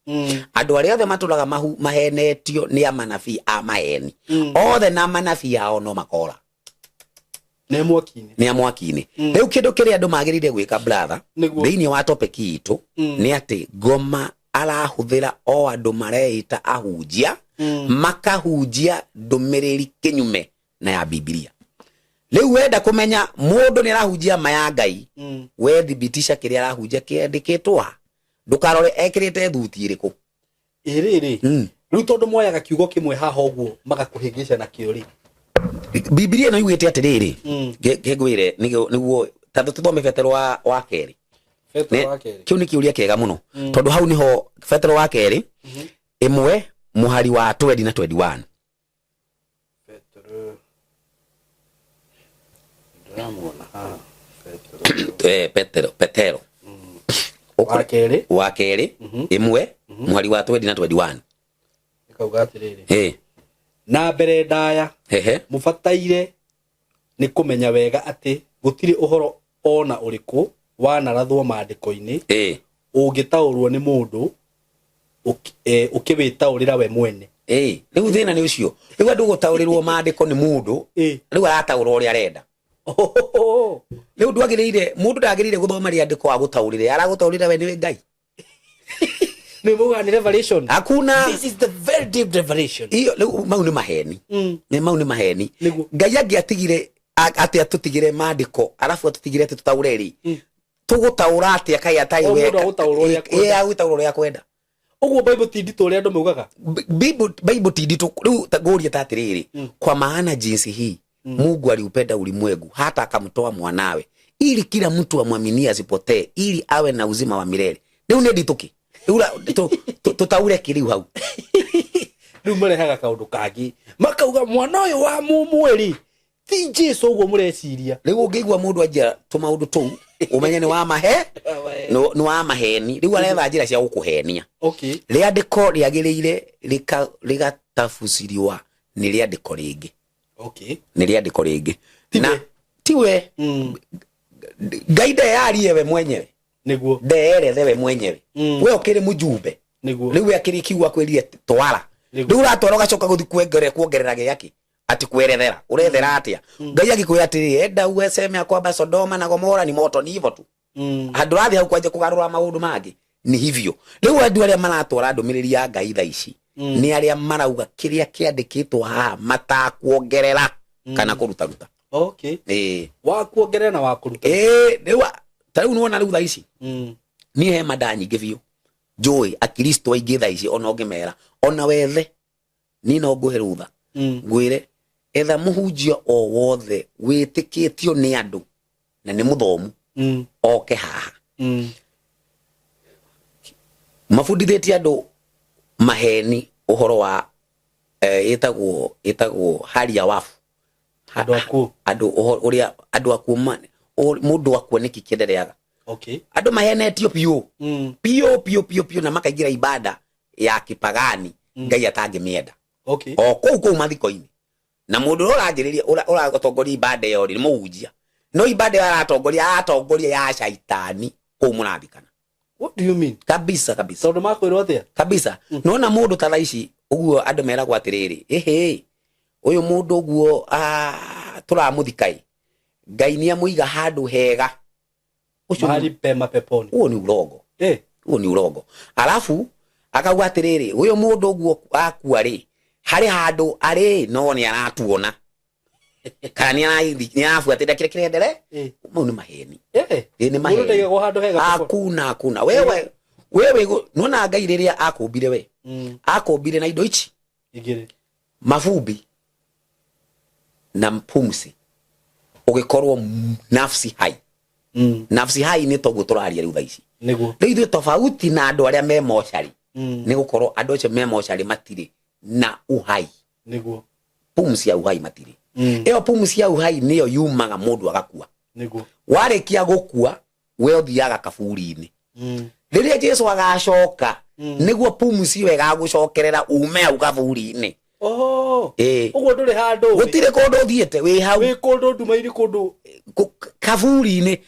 andu aria othe maturaga mahenetio ni amanabii a maheni othe na manabii ao no makora
ni
amwaki-ini riu kindu kiria andu magirire gwika brother thiini wa topic itu ni ati Ngoma arahuthira o andu mareita ahunjia makahunjia ndumiriri kinyume na ya Biblia. Riu wenda kumenya mundu ni arahunjia maya Ngai we thibitisha kiria arahunjia kiandikitwa ndukarore ekirite thuti iriku
iri riu tondu moyaga kiugo kimwe haha uguo magakuhingisha na kiori
Biblia no yugite atiriri ngwire niguo tatu tuthome Petero wa keri kiu ni kiuria kiega muno tondu hau niho Petero wa keri imwe muhari wa 20 na 21 Petero wa keri imwe muhari wa 20 na 21
ikauga atiriri na mbere ndaya mubataire ni kumenya wega ati gutiri uhoro ona uriku wanarathwo maandiko-ini ungitaurwo ni mundu ukiwitaurira we mwene
riu thina ni ucio riu andu gutaurirwo maandiko ni mundu riu arataurwo uria arenda riu ndwagirire mundu ndagirire guthoma riandiko agutaurire aragutaurira we ni Ngai
ni muga ni revelation
hakuna
this is the very deep revelation
iyo mau ni maheni ni mau ni maheni Ngai angiatigire ati atutigire maandiko arafu atutigire ati tutaureri tugutaura ati akai atai we agutaurwo ya kwenda
uguo Bible tindito uria andu mugaga
Bible tindito riu taguria tatiriri kwa maana jinsi hii Mungu aliupenda ulimwengu hata akamtoa mwanawe ili kila mtu amwaminie asipotee ili awe na uzima wa milele riu ni ndituki ura tutaure kiriu hau
riu marehaga kaundu kangi makauga mwana uyu wa mumweri ti Jesu uguo mureciria
riu ungigwa mundu ajia tumaundu tu umenye ni wa mahe ni wa maheni riu aretha njira cia gukuhenia riandiko riagiriire rigatafuciriwa ni riandiko ringi ni riandiko ringi na tiwe Ngai ndayarie we mwenyewe
niguo
ndeerethe we mwenyewe we ukiri mujumbe riu akiri kiugwa kwirire twara riu ratwara gacoka guthi kuongerera giaki ati kwerethera urethera atia Ngai agikwira ati enda ueseme akwamba Sodoma na Gomora ni moto ni hivyo tu andu rathi hau kwanje kugarura maundu mangi ni hivyo riu andu aria maratwara ndumiriri ya Ngai tha ici ni aria marauga kiria kiandikitwo haha matakuongerera kana kuruta
wa kuongerera na wa kuruta
riu tariu nuona riu tha ici ni he mada nyingi biu njui akristo aingi tha ici ona ungimera ona wethe ni no nguhe rutha ngwire etha muhunjia o wothe witikitio ni andu na ni muthomu oke haha mafundithitie andu maheni uhoro wa itagwo haria wafu andu uria andu akumane mundu akwo niki kiendereaga andu mahenetio pio na makaingira ibada ya kipagani Ngai atangimienda o kou mathiko-ini na mundu urajiriria uratongoria ibada yo ni muhunjia no ibada ya atongoria ya shaitani kou murathikana.
What do you mean?
Kabisa
tondu makwirwo atia
kabisa nona mundu ta ici uguo andu meragwo atiriri uyu mundu uguo turamuthikai Ngai ni amuiga handu hega
ucio mahali pema peponi
uo ni urongo uo ni urongo alafu akauga atiriri uyu mundu uguo akua ri hari handu ari no ni aratuona kana ni afuatira kile kirendere mau ni maheni ni maheni hakuna wewe nona Ngai riria akumbire we akumbire na indo ici igire mafumbi na mpumsi ugikorwo nafsi hai nafsi hai ni togu turaria riu thaici niguo riu tofauti na andu aria me mochari ni gukorwo andu acio me mochari matiri na uhai niguo pumsi ya uhai matiri eo pumsi ya uhai niyo yumaga mundu agakua niguo warikia gukua we uthiaga kaburi-ini riria Jesu agacoka niguo pumsi yo igagucokerera ume au kaburi-ini uguo nduri handu gutire kundu thiete wi hau wi kundu ndumairi kundu kaburi-ini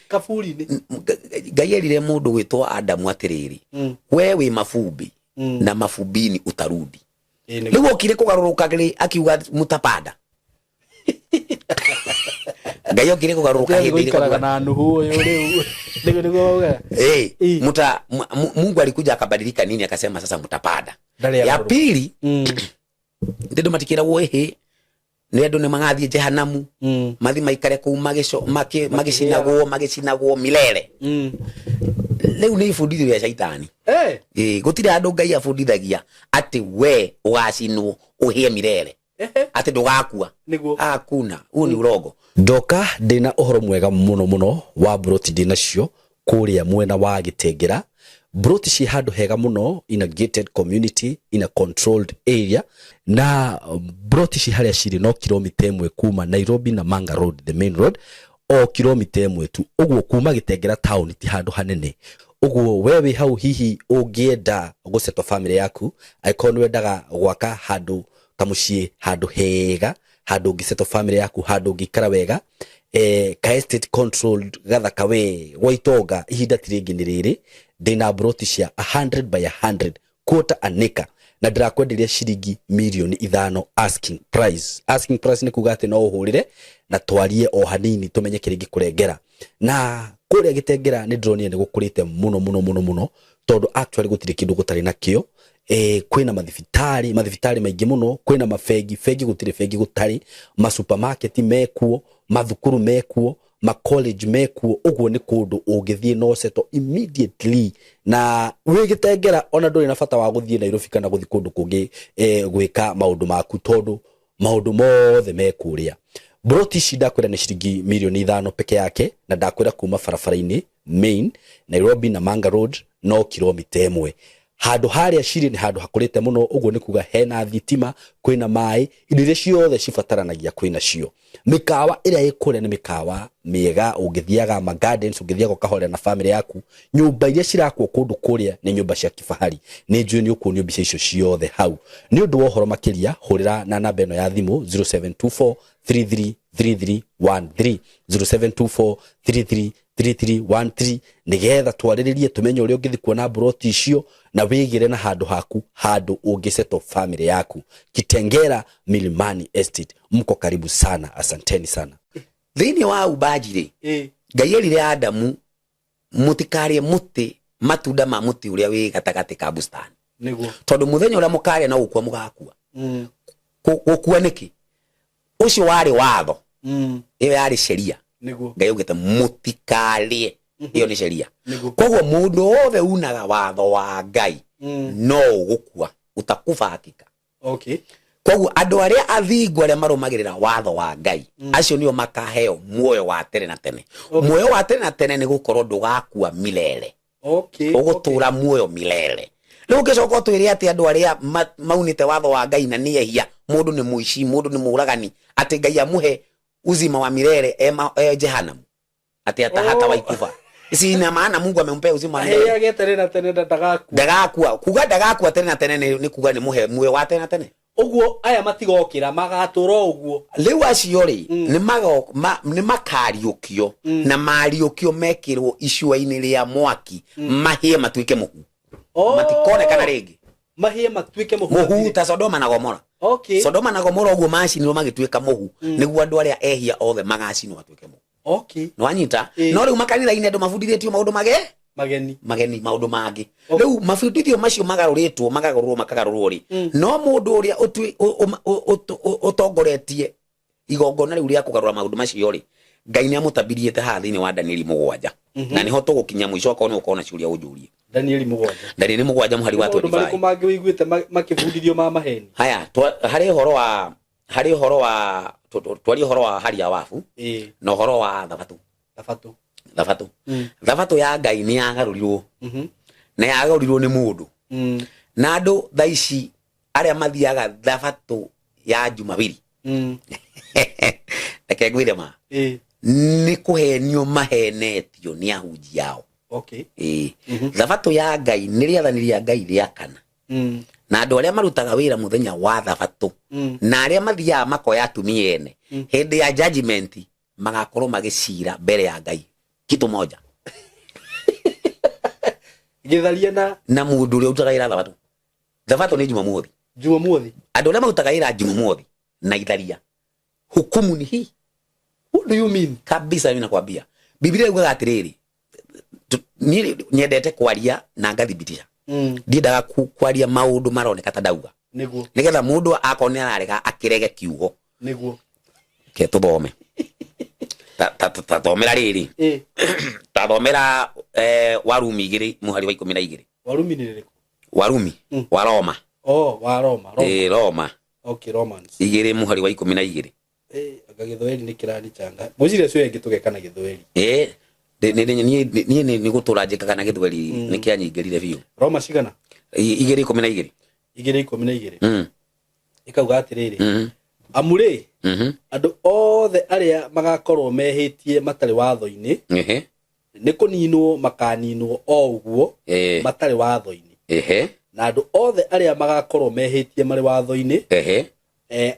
Ngai erire mundu gwitwa Adamu atiriri we wi mafumbi na mafumbini utarudi niguo kire kugaruruka akiuga mutapada Ngai okire kugaruruka hindi na nuhu uyu riu niguo muta Mungu alikuja akabadilika nini akasema sasa mutapada ya pili ndindo matikira wohe ni andu ni magathie jehanamu mathi maikare ku magicinagwo milele leu ni fundithio ya shaitani gutire andu Ngai afundithagia ati we ugacinwo uhie milele ati ndugakua hakuna huu ni urogo
ndoka ndina uhoro mwega muno wa broti dinacio kuria mwena wa Gitengera broti ci handu hega muno in a gated community in a controlled area na broti ci haria ciri no kilomita 1 kuma Nairobi na Manga Road the main road o kilomita 1 tu uguo kuma Gitengera town ti handu hanene uguo wewe hau hihi ungienda gusetwa family yaku aikonu wendaga gwaka handu kamucie handu hega handu ngisetwa family yaku handu ngikara wega ka estate controlled gathaka we gwaitoga ihinda tiringi ni riri ndina broti cia 100 by 100 quarter an acre na ndirakwenderia ciringi milioni 5 asking price ni kuga ati no uhurire na twarie o hanini tumenye kiringi kurengera na kuria Gitengera ni ndronie ni gukurite muno tondu actually gutire kindu gutari nakio kwina mathibitari maingi muno kwina mafegi gutire fegi gutari ma supermarket mekuo mathukuru mekuo ma college mekuo uguo ni kundu ungithie no seto immediately na wi Gitengera ona nduri na bata wa guthie Nairobi kana guthi kundu kungi gwika maundu maku tondu maundu mothe mekuria broti shida kwenda ni shiringi milioni 5 peke yake na ndakwira kuma barabara-ini main Nairobi na Manga Road no kilomita 1 handu haria ciri ni handu hakurite muno uguo ni kuga hena thitima kwina mai indo ciothe cibataranagia kwina cio mikawa ira ikure ni mikawa miega ungithiaga ma gardens ungithiaga kahore na family yaku nyumba iria cirakwo kundu kuria ni nyumba cia kifahari ni njui ni ukunio mbica icio ciothe hau ni undu wohoro makiria hurira na namba eno ya thimu 0724 333313 0724 3313 nigetha twariririe tumenye uri ungithi kuona broti icio na wigire na handu haku handu ungiseto family yaku Kitengera Milimani Estate mko karibu sana asanteni sana
thini wa ubajire Ngai erire Adamu mutikarie muti matunda ma muti uria wi gatagati ka bustani niguo tondu muthenya uria mukaria no gukua mugakua gukua niki ucio wari watho iyo yari sheria niguo Ngai ugite mutikarie iyo ni sheria koguo mundu wothe unaga watho wa Ngai no gukua utakufa hakika koguo andu aria athingu aria marumagirira watho wa Ngai acio nio makaheo muoyo wa tene na tene muoyo wa tene na tene ni gukorwo ndugakua milele ugutura muoyo milele riu ngicoka twire ati andu aria maunite watho wa Ngai na niehia mundu ni muici mundu ni muragani ati Ngai amuhe uzima wa milele jehanamu ati hata waikufa isi ina maana Mungu amempea uzima wa milele yake tena na tena ndagakua kuga ndagakua tena na tena ni kuga ni muhe muoyo wa tena na tena uguo aya matigokira magatura uguo riu acio ri ni makariukio na mariukio mekirwo icua-ini ria mwaki mahie matuike muhu matikone kana ringi mahie matuike muhu ta Sodoma na Gomora Sodoma na Gomora uguo macinirwo magituika muhu niguo andu aria ehia othe magacinwo matuike muhu no anyita no riu makanitha-ini andu mabundithitio maundu mageni maundu mangi riu mabundithio macio magaruritwo makagarurwo ri no mundu uria utongoretie igongona riu ria kugarura maundu macio ri Ngai ni amutabirie ha thiini wa Danieli 7 na niho tugukinya mwico ko ni ukona ciuria unjurie
Danieli 7
Danieli 7 muhari wa 25
mariko mangi wiguite makibundithio ma maheni
haya hari horo wa twari horo wa haria wafu no horo wa thabatu thabatu ya Ngai ni yagarurirwo na yagarurirwo ni mundu na andu thaici aria mathiaga thabatu ya Jumapili eke gwire ma ni kuhenio mahenetio ni ahunji yao
okay
thabatu ya Ngai ni riathaniria Ngai ria kana na andu aria marutaga wira muthenya wa thabatu na aria mathiaga makoya atumia ene hindi ya judgment magakorwo magicira mbere ya Ngai kitu moja
githaria
na mundu uria utaga ira thabatu ni Jumamothi andu aria marutaga ira Jumamothi na itharia hukumu ni hii.
What do you mean?
Kabisa mimi nakwambia Biblia yugaga atiriri nyendete kwaria na ngathibitisha ndiendaga kwaria maundu maroneka ta ndauga
niguo
nigetha mundu akone ararega akirege kiugo
niguo
ke tuthome ta thomera riri ta Warumi 2 muhari wa 12
Warumi ni ririku
Warumi wa Roma
wa Roma
Roma
okay Romans
2 muhari wa 12
agagithweli ni kirani changa mujire cio yengi tugekana githweli
ni gutura njika kana githweli ni kianyingirire biu
Roma cigana
2:12
ikauga atiriri amure andu othe aria magakorwo mehitie matari watho-ini ni kuninwo makaninwo o uguo matari watho-ini na andu othe aria magakorwo mehitie mari watho-ini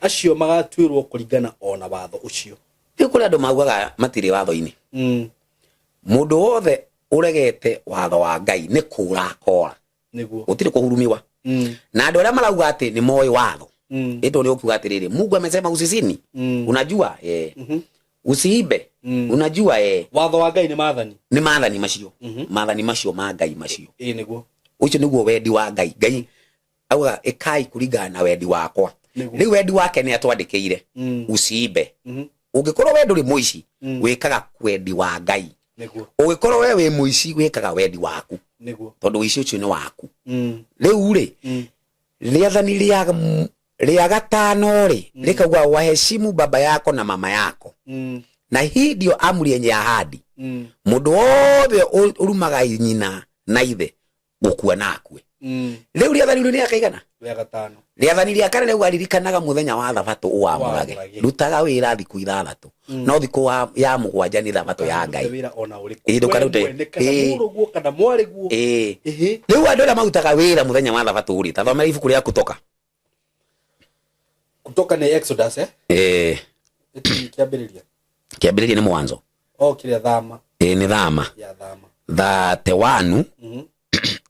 acio magatuirwo kuringana ona watho ucio
kuri andu maugaga matiri watho-ini mundu wothe uregete watho wa Ngai ni kura kora
niguo
utiri kuhurumiwa na andu aria marauga ati ni moi watho ito ni ukiuga atiriri Mungu amesema usizini unajua usiibe unajua
watho wa Ngai ni
maathani macio maathani macio ma Ngai macio
niguo
ucio niguo wendi wa Ngai Ngai auga ikai kuringana na wendi wakwa riu wendi wake ni atwandikiire usiibe ungikorwo we nduri muici wikaga wendi wa Ngai
niguo
ungikorwo we wi muici wikaga wendi waku
niguo
tondu uici ucio ni waku riu ri riathani ria gatano ri rikauga waheshimu baba yako na mama yako na hii ndio amri yenye ahadi mundu wothe urumaga nyina na ithe gukua na akue riu riathani ni akaigana
ria gatano
riathani ria kana riu aririkanaga muthenya wa thabatu uamurage rutaga wira thiku 6 no thiku ya 7 ni thabatu ya Ngai
wira ona uriku
ndukarute
muruguo kana mwariguo
riu andu aria marutaga wira muthenya wa thabatu uri tathomera ibuku ria
kutoka ni Exodus
kiambiriria ni mwanzo
kiria thama
ni thama
ya thama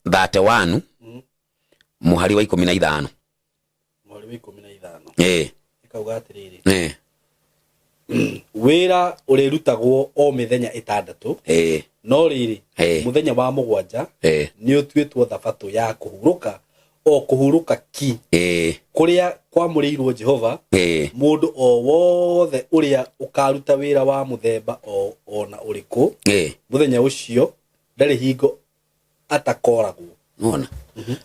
31 muhari wa 15
ikauga atiriri wira urirutagwo o mithenya 6 no riri muthenya wa 7 ni utuitwo thabatu ya kuhuruka o kuhuruka ki kuria kwamurirwo Jehova mundu o wothe uria ukaruta wira wa muthemba o ona uriku muthenya ucio ndari hingo atakoragwo
nona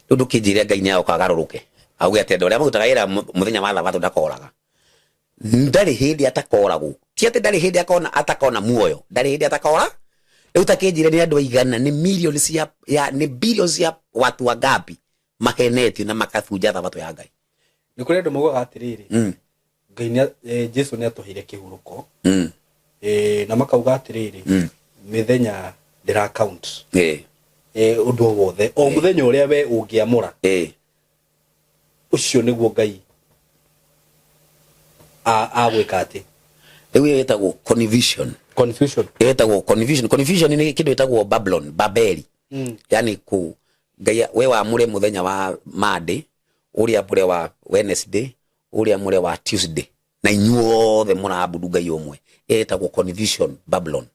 ndu kinjire Ngai ni akagaruruke auge ati andu aria marutaga wira muthenya wa thabatu ndakoraga ndari hindi atakoragwo ti ati ndari hindi akona atakona muoyo ndari hindi atakora riu takinjire ni andu aigana ni millions ya ni billions ya watu wangapi mahenetio na makabunja thabatu ya Ngai
ni kuri andu maugaga atiriri Ngai ni Jesu ni atuheire kihuruko na makauga atiriri mithenya ndira count undu wothe o muthenya uria we ungiamura ucio niguo Ngai agwika ati
riu yetagwo confusion ni kindu yetagwo Babeli yani ku Ngai we wa mure muthenya wa Monday uria mure wa Wednesday uria mure wa Tuesday na inyuothe murabudu Ngai umwe yetagwo confusion Babylon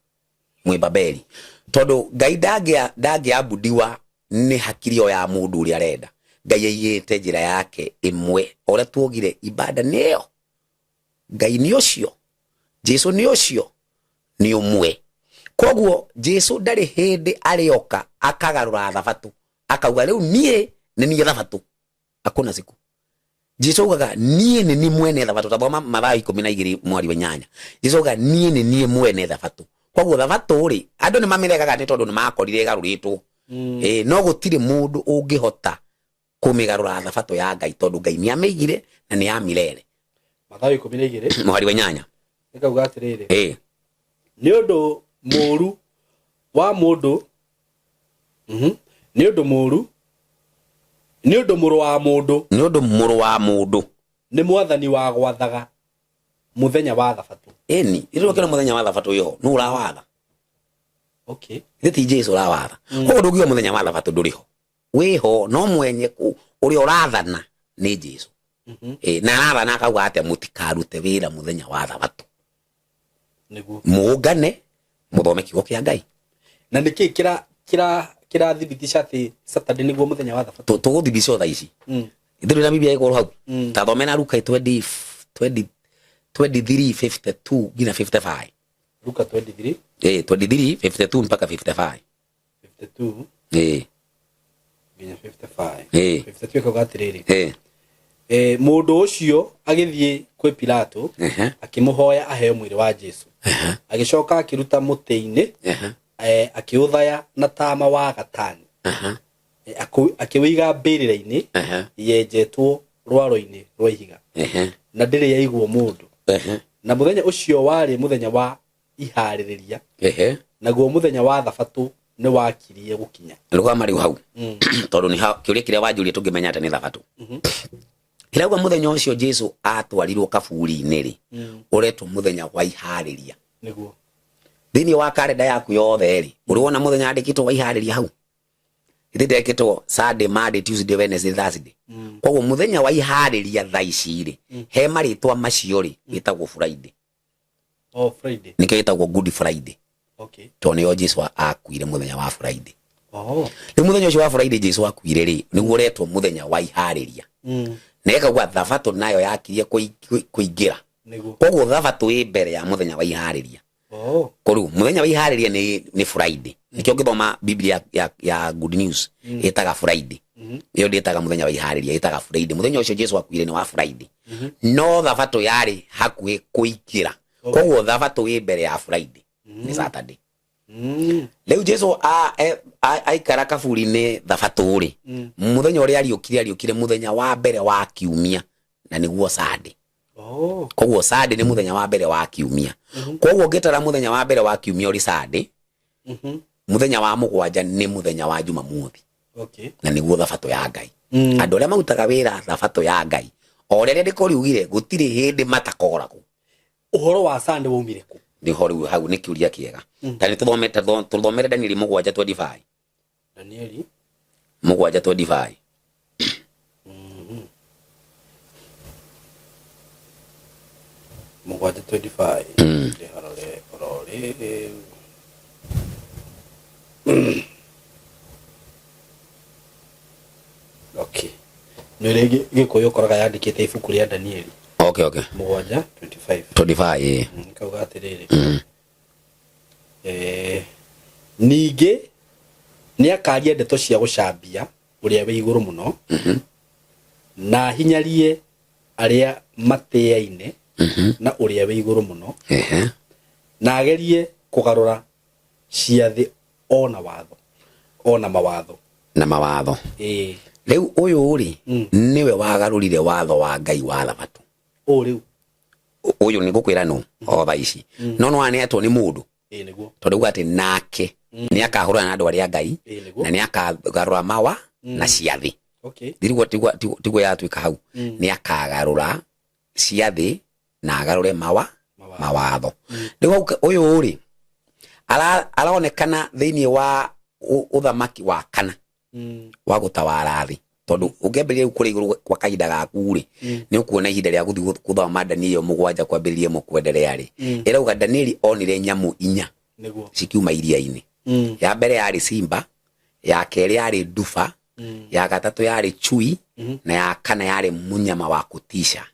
mwe Babeli tondu Ngai ndagiabudiwa ni hakirio ya mundu uria arenda Ngai yeyete njira yake imwe ora tuogire ibada neyo Ngai ni ucio, Jesu ni ucio, ni umwe. Koguo Jesu ndari hindi arioka akagarura thabatu akauga riu nie ni nie thabatu. Akuna siku Jesu ugaga nie ni mwene thabatu. Taboma Mathayo 12 mwari wa 8. Jesu ugaga nie ni mwene thabatu. Koguo thabatu ri andu ni mamiregaga ni tondu ni makorire garuritwo. No gutire mundu ungihota kumigarura thabatu ya Ngai tondu Ngai ni amigire na ni amirere.
Mathayo 12
mwari wa 8
nikauga atiriri ni undu muru wa mundu ni undu muru ni undu muru wa mundu ni mwathani wa gwathaga muthenya wa thabatu.
Eni iro kira muthenya wa thabatu yo no urawatha.
Okay,
iti Jesu urawatha. Koguo ndugiyo muthenya wa thabatu nduriho wiho no mwenye ku uri urathana ni Jesu. Na arathana akauga ate mutikarute wira muthenya wa thabatu
niguo
mugane muthome kiugo kia Ngai.
Na niki kira thibitisha ati Saturday niguo muthenya wa thabatu
tuguthibitisha thaa ici ithiru na Biblia iguru hau ta thomena Luka 23:52 gina 55.
Luka 23
23:52 mpaka 55.
52 gina 55. 52 kauga atiriri mundu ucio agithie kwi Pilato akimuhoya aheo mwiri wa Jesu. Agicoka akiruta muteini akiuthaya na tama wa gatani akiwiga mbirira-ini yenjetwo rwaro-ini rwa ihiga na ndiri yaiguo mundu. Na muthenya ucio wari muthenya wa ihaririria naguo muthenya wa thabatu ni wakirie gukinya.
Ruga mari hau tondu ni kiuria kiria wanjurie tungimenya ati ni thabatu. Kirauga muthenya ucio Jesu atwarirwo kaburi-ini ri uretwo muthenya wa ihariria
niguo
thini wa kalenda yaku yothe ri uriwona muthenya andikitwo wa ihariria hau ndeketwo Sunday, Monday, Tuesday, Wednesday, Thursday. Koguo muthenya wa ihariria thaa ici ri he maritwa macio ri witagwo Friday.
Friday
nikio witagwo Good Friday.
Okay,
toni yo Jesu akuire muthenya wa Friday. Ni muthenya ucio wa Friday Jesu akuire ri niguo uretwo muthenya wa ihariria. Na ekagwa thabatu nayo yakirie kuingira niguo. Koguo thabatu i mbere ya muthenya wa ihariria. Koru muthenya wa ihariria ni Friday. Nikio ngithoma Biblia ya Good News itaga Friday. Iyo nditaga muthenya wa ihariria itaga Friday. Muthenya ucio Jesu akuire ni wa Friday. No thabatu yari hakuhi kuingira. Koguo thabatu i mbere ya Friday ni Saturday. Leo Jesu aikara kaburi-ini thabatu ri muthenya uria ariukire muthenya wa mbere wa kiumia na niguo Sunday. Koguo Sunday ni muthenya wa mbere wa kiumia. Koguo ngitara muthenya wa mbere wa kiumia uri Sunday. Muthenya wa mugwanja ni muthenya wa Jumamothi.
Okay,
na niguo thabatu ya Ngai. Andu aria mautaga wira thabatu ya Ngai o rere ndikoriugire gutiri hindi matakoragwo.
Uhoro wa Sunday waumire ku
Ndi horo hau ni kiuria kiega. Tani tuthomere Danieli 7:25.
Danieli
7:25.
Mugwanja 25. Orore. Okay. Nirege gikoyo koraga yandikite ibuku ria Danieli.
Okay.
Mugwanja 25.
25.
Kauga atiriri. Ningi ni akaria ndeto cia gucambia uria we iguru muno. Na hinyarie aria mateyaine na uria we iguru muno. Na agerie kugarura ciathi ona mawatho
na mawatho. Riu uyu uri niwe wagarurire watho wa Ngai wa thabatu.
Riu
uyu ni gukwira no o thaa ici no aneetwo ni mundu
niguo
tondu ati nake ni akahurana na andu aria Ngai na ni akagarura mawa na ciathi.
Okay,
dirigwo tigwo yatuika hau ni akagarura ciathi na agarure mawatho. Riu uyu uri araonekana thiini wa uthamaki wa kana wa gutawara thi tondu ungemberia kuri iguru kwa kahinda gaku ri ni ukuona ihinda ria guthi kuthoma Danieli 7 kwambiririe mukwenderea ri irauga Danieli onire nyamu 4
niguo
cikiuma iria-ini. Ya mbere yari simba, ya keri yari nduba, ya gatatu yari chui na ya kana yari munyama wa kutisha.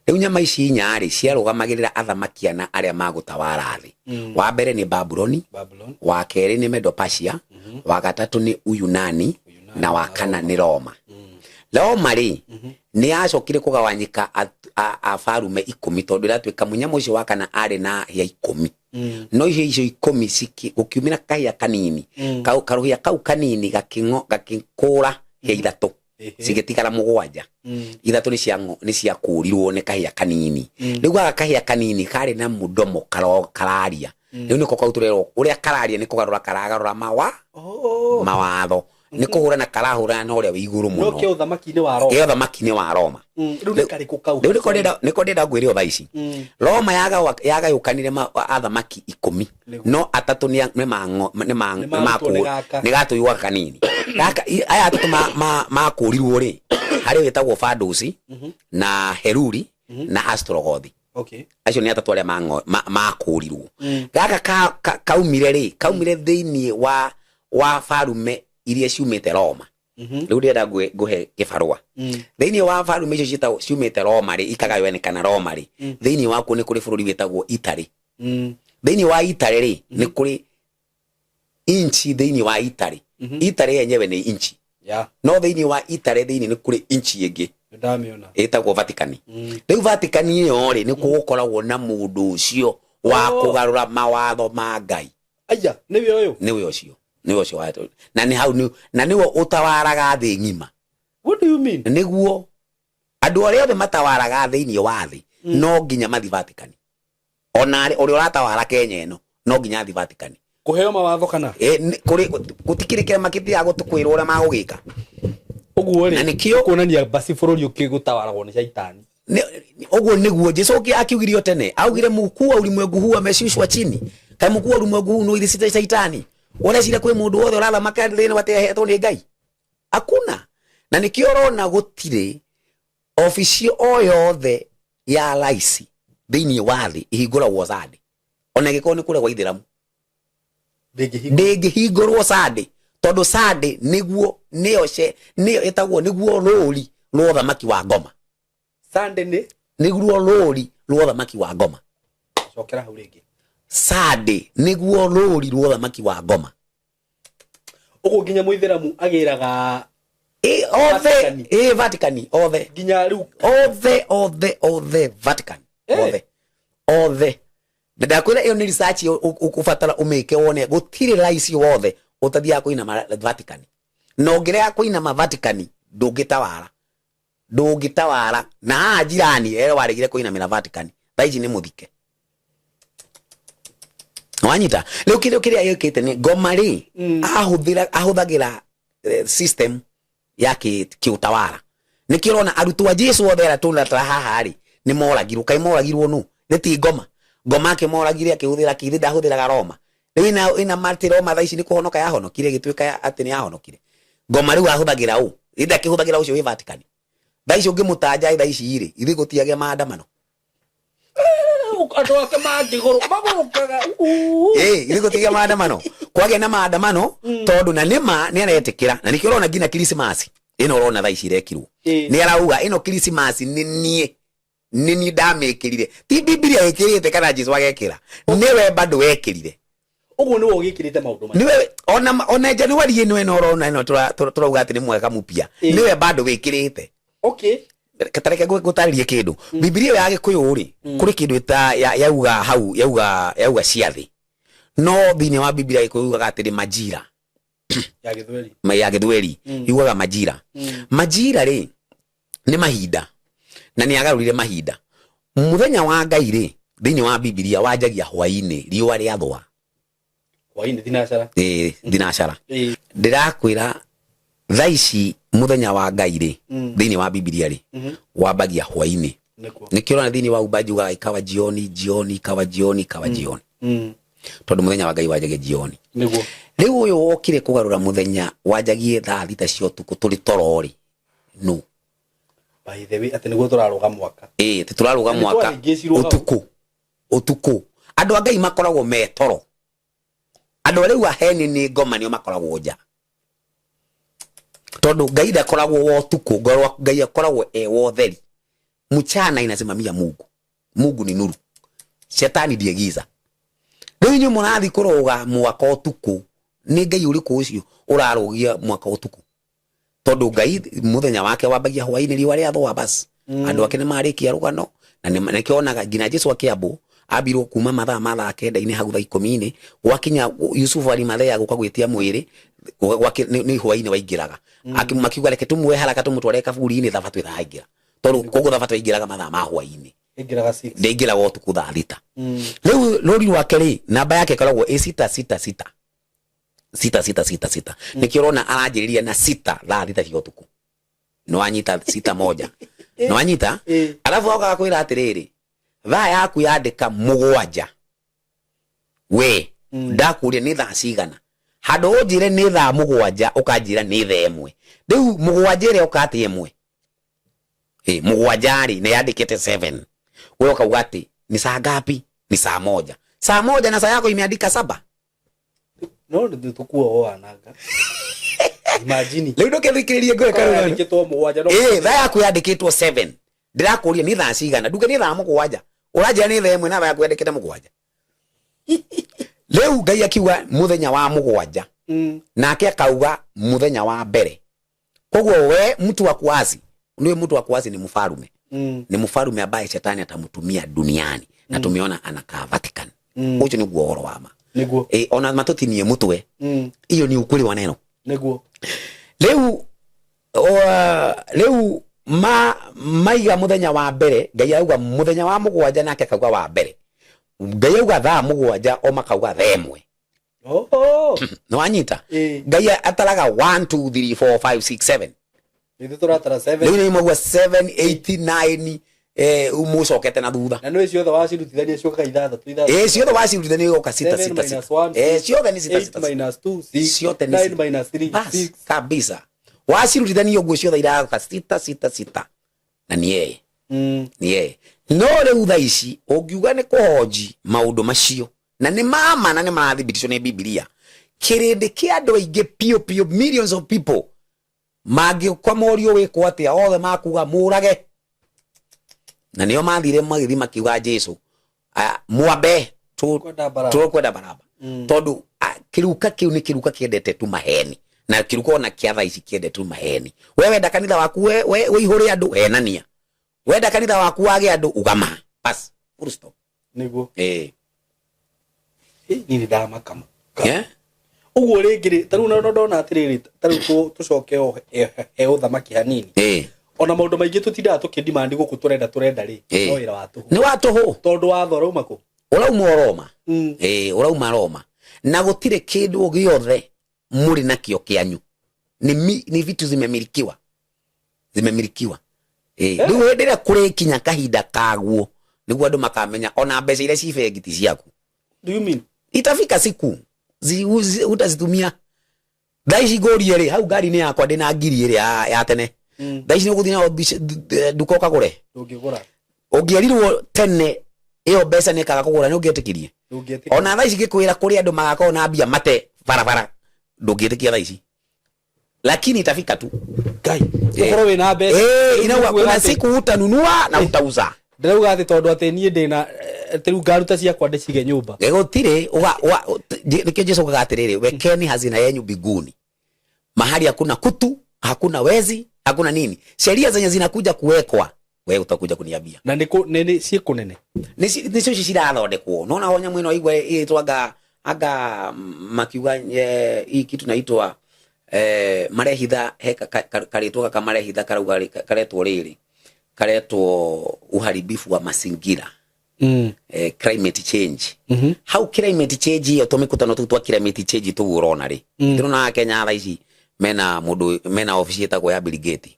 riu nyama ici nyari ciarũgamagĩrĩra athamaki ana aria magũtawara thĩ. Wa mbere ni Babyloni, wa kerĩ ni Medo-Persia, wa gatatũ ni Uyunani, na wa kana ni Roma. Roma ri ni acokire kugawanyika afarume 10 tondu iratwika munyamo ucio wa kana ari na hia 10. No icio 10 ciki gukiumira kahia kanini karuhia kau kanini gakikura hia 3 cigitigara 7. 3 ni cia kurirwo ni kahia kanini. Riu kahia kanini kari na mudomo kararia. Riu niko kauturero uria kararia ni kugarura karagarura mawatho ni kuhura na karahura na uria wi iguru muno.
No ke uthamaki-ini wa Roma.
Ke uthamaki-ini wa Roma.
Riu ni kariku kau.
Riu niko ndenda ngwire thaa ici. Roma yagayukanire athamaki 10. No atatu ni ni gatuywa kanini. Aya atatu makurirwo ri hari wetagwo Fadusi na Heruri na Astrologothi.
Okay.
Acio ni atatu aria makurirwo. Gaka kaumire thiini wa farume iria ciumite Roma. Riu ndenda nguhe kibarua. Thiini wa farume icio cietagwo ciumite Roma ri ikagaywo kana Roma ri. Thiini wako ni kuri bururi wetagwo Italy. Thiini wa Italy ri ni kuri inchi thiini wa Italy. Italy yenyewe ni inchi. No thiini wa Italy thiini ni kuri inchi ingi.
Ndamiona.
Etagwo Vatican. Riu Vatican iyo ri ni kugukoragwo na mundu ucio wa kugarura mawatho ma Ngai.
Aya, niwe
ucio. Niwe ucio watu. Na ni hau na niwe utawaraga thi ngima.
What do you mean?
Niguo andu aria othe matawaraga thiini wa thi no nginya mathi Vatican. Ona uri uratawara Kenya eno no nginya thi Vatican.
Kuheo mawatho kana?
Kuri gutikirikira makiti ya gutukwirwo uria magugika.
Oguo ri. Na nikio kuonania basi bururi ukigutawaragwo ni shaitani.
Oguo niguo Jesu akiugirio tene. Augire mkuu wa ulimwengu huu ameshushwa chini. Kama mkuu wa ulimwengu huu no ithicite shaitani. Wala sira kwe mundu wothe uratha makadire watehetwo ni Ngai. Hakuna. Na nikio rona gutire ofisi o yothe ya laisi thiini wa thi ihinguragwo Sunday. Ona giko ni kure gwa Ithiramu. Ndingihingurwo Sunday tondu Sunday niguo niyo etagwo niguo ruri rwa thamaki wa ngoma.
Sunday
niguo ruri rwa thamaki wa ngoma.
Cokera hau ringi.
Sunday niguo ruri rwa thamaki wa ngoma.
Uguo nginya muithiramu agiraga
Vatican othe
nginya riu
othe Vatican othe. Ndakwira iyo ni research ukufatara umeke wone gutire laisi wothe utathia kuina Vatican. No ngirea kuina Vatican ndungitawara na jirani waregire kuina mena Vatican. Thaici ni muthike. Wanyita leo kiria yekete ni ngoma ri ahuthagira system yake kiutawara. Nikirona arutwa Jesu othe ara tunatara haha ri ni moragirwo kai moragirwo nu niti ngoma ake moragire akihuthira kithi ndahuthiraga Roma. Riu ina marti Roma thaici ni kuhonoka yahonokire gitwika ati ni yahonokire. Ngoma riu ahuthagira u ida kihuthagira ucio wi Vatican. Thaici ungimutanja thaici ri ithi gutiage maandamano.
Andu ake mangiguru magurukaga
ithi gutiage maandamano kwage na maandamano tondu na nima ni aretikira na nikio rona ngina Christmas ino rona thaici rekirwo ni arauga ino Christmas ni ndamekirire ti Biblia ikirite kana Jesu agekira niwe bado wekirire.
Uguo niwe ugikirite maundu macio
niwe ona January ino rona ino turauga ati ni mwaka mupya niwe bado wekirite.
Okay.
Katareke gutaririe kindu Biblia ya Gikuyu ri kuri kindu ta yauga hau yauga ciathi no thini wa Biblia ikuuga atiri majira ya Githweri yugaga majira. Majira ri ni mahinda na ni agarurire mahinda. Muthenya wa Ngai ri thini wa Biblia wajagia hwaini riwa ria thwa
hwaini thinacara
thinacara ndirakwira thaici muthenya wa Ngai ri thini wa Biblia ri wabagia hwaini. Nikio na thini wa ubaji wa ikawa jioni ikawa jioni tondu muthenya wa Ngai wajagia jioni. Riu uyu wokire kugarura muthenya wajagie thaa thita cio tuku turi torori no
by the way ati niguo turaruga mwaka
turaruga mwaka utuku andu a Ngai makoragwo me toro. Andu riu aheni ni ngoma nio makoragwo nja tondu Ngai ndakoragwo wo tuku Ngai akoragwo wo theri mchana inasimamia Mungu. Mungu ni nuru, shetani ndiye giza. Rĩu inyuĩ mũrathi kũroga mwaka ũtukũ, nĩ Ngai ũrĩkũ ũcio ũrarogia mwaka ũtukũ? Tondũ Ngai mũthenya wake wambagia hwaĩ-inĩ riũa rĩathũa basi. Andũ ake nĩ marĩkia rũgano, na nĩkĩonaga nginya Jesũ akĩambwo ambirwo kuma mathaa ma thaa kenda-inĩ hau thaa ikũmi-inĩ, gwakinya Yusufu arimathea gũka gwĩtia mwĩrĩ nĩ hwaĩ-inĩ waingĩraga. Makiuga reke tũmuoe haraka tũmũtware kaburi-inĩ thabatũ ĩraingĩra, tondũ koguo thabatũ ĩingĩraga mathaa ma hwaĩ-inĩ, ndĩingĩraga ũtukũ thaa thita. Rĩu rũri rwake rĩ, namba yake ĩkoragwo ĩ 666 666. Nĩkĩo ũrona aranjĩrĩria na 6 thaa thita cia ũtukũ. Nĩ wanyita 6-1 nĩ wanyita. Alafu okaga kwĩra atĩrĩrĩ, thaa yaku yandĩka 7 we ndakũria nĩ thaa cigana, handũ ũnjĩre nĩ thaa 7 ũkanjĩra nĩ thaa 1. Rĩu 7 ĩrĩa ũkatia 1 7 rĩ nĩ yandĩkĩte 7, wewe ukauga atĩ ni saa ngapi? Ni saa 1. Saa 1 na saa yako imeandika 7.
No ndio tukua wananga. Imagine.
Rĩu ndũkethikĩrĩrie ngoe karũgano. Yandĩkĩtwo 7 no. Thaa yaku yandĩkĩtwo 7. Ndirakũria nĩ thaa cigana, nduge nĩ thaa 7. Ũranjĩra nĩ thaa 1 na thaa yaku yandĩkĩte 7. Rĩu Ngai akiuga mũthenya wa 7. Nake akauga mũthenya wa mbere. Koguo we mtu wa kuasi, ndio mtu wa kuasi ni mfarume. Ni mfarume ambaye shetani atamtumia duniani. Na tumeona anakaa Vatican. Ucho ni guoro wama.
Niguo.
Ona matutinie mutwe. Hiyo ni ukweli wa neno.
Niguo.
Leo maiga muthenya wa mbere, Ngai auga muthenya wa 7 nake akauga wa mbere. Ngai auga thaa 7 o makauga thaa 1. No anyita. Ngai ataraga 1 2 3 4 5 6 7.
Nĩ tũratara 7.
Rĩu nĩ magua 7 8 9 umucokete na thutha.
Na nĩ ciothe wacirutithania ciokaga ithathatũ.
Ciothe wacirutithania gũka 6 6 6. Ciothe ni 6
6 2 6.
Ciothe ni
9 3 6
kabisa. Wacirutithania ũguo ciothe iragoka 6 6 6. Na ni yeye. Ni yeye. No rĩu thaa ici ũngiuga nĩ kũhoji maũndũ macio, na nĩ mama na nĩ marathibitishwo nĩ Biblia, kĩrĩndĩ kĩa andũ aingĩ pio millions of people mangĩũka morio wĩkwo atĩa, othe makuga mũrage. Na nĩo mathire magĩthi makiuga Jesũ mwambe tũkwenda Baraba. Tondũ kĩruka kĩu nĩ kĩruka kĩendete tu maheni, na kĩruka ona kĩa thaa ici kĩendete tu maheni. We wenda kanitha waku we ihũre andũ henania, wenda kanitha waku wage andũ ugama bas, full stop.
Niguo ni ndamakama uguo rĩngĩ tarũ na ndona atĩrĩrĩ, tarũ tũcoke he ũthamaki hanini. Ona maũndũ maingĩ tũtindaga tũkĩdimandi gũkũ turenda rĩ, no wĩra wa tũhũ. Nĩ wa tũhũ. Tondũ watho ũrauma kũ? Ũrauma Roma. Ũrauma Roma. Na gũtirĩ kĩndũ gĩothe mũrĩ nakĩo kĩanyu. Ni vitu zimemilikiwa. Rĩu hĩndĩ ĩrĩa kũrĩ kinya kahinda kaguo, nĩguo andũ makamenya ona mbeca iria ci bengiti ciaku. Do you mean? Itafika siku utazitumia. Thaa ici ngũrie rĩ, hau ngari-inĩ yakwa ndĩna ngiri ĩrĩa ya tene. Thaa ici nĩũgũthiĩ nayo nduka ũkagũre. Ndũngĩgũra. Ũngĩerirwo tene ĩyo mbeca nĩ ĩkaga kũgũra, nĩ ũngĩetĩkirie? Ona thaa ici ngĩkwĩra kũrĩ andũ magakorwo na mbia mate barabara, ndũngĩetĩkia thaa ici. Lakini itafika tu. Ngai, ũkorwo wĩna mbeca. Inaua kuna siku utanunua na utauza. Ndĩrauga atĩ tondũ atĩ niĩ ndĩna rĩu ngaruta ciakwa ndĩcige nyũmba. Gũtirĩ nĩkĩo Jesũ augaga atĩrĩrĩ, wekeni hazina yenyu mbinguni. Mahali hakuna kutu, hakuna wezi, hakuna nini. Sheria zenye zinakuja kuwekwa, wewe utakuja kuniambia. Na nĩ ciĩkũ nene? Nĩ cio cirathondekwo. Unaona honya mwino igwe ĩtwaga makiuga hii kitu naitwa marehitha karetwo kamarehitha karauga karetwo rĩrĩ, karetwo uharibifu wa mazingira. Climate change. How climate change hiyo tumekutana tu twa climate change tu urona ri. Ndĩrona Kenya thaa ici mena office yetagwo ya Bill Gates.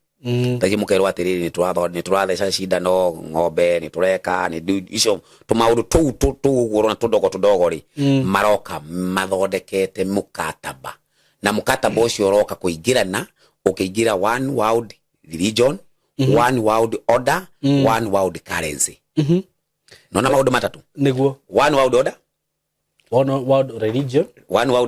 Taji mukerwo atiriri nĩ tũratheca cindano ng'ombe, nĩ tureka nĩ icio tumaũndũ tu urona tudogo ri, maroka mathondekete mukataba. Na mukataba ũcio uroka kũingĩrana, ũkĩingĩra one world religion, one world order, one world currency. Nona maũndũ matatu. Niguo. One world order, one world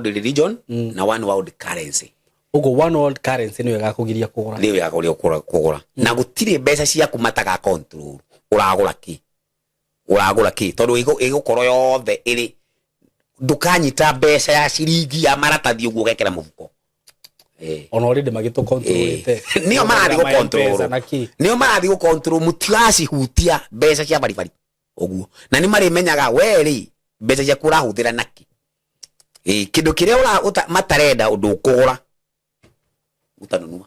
religion, na one world currency. ugo one world currency niwe gakugiria kugura
niwe gakugiria kugura na gutire mbeca cia kumataga control uragura ki tondu igukoro yothe iri ndukanyita mbeca ya ciringi ya maratathi uguo gekera mufuko
ona already magitu controlete
nio marathi go control nio marathi go control mutiaci hutia mbeca cia baribari uguo na ni mari menyaga weri mbeca cia kura huthira naki kindu kiria ura matarenda undu ukugura utanunua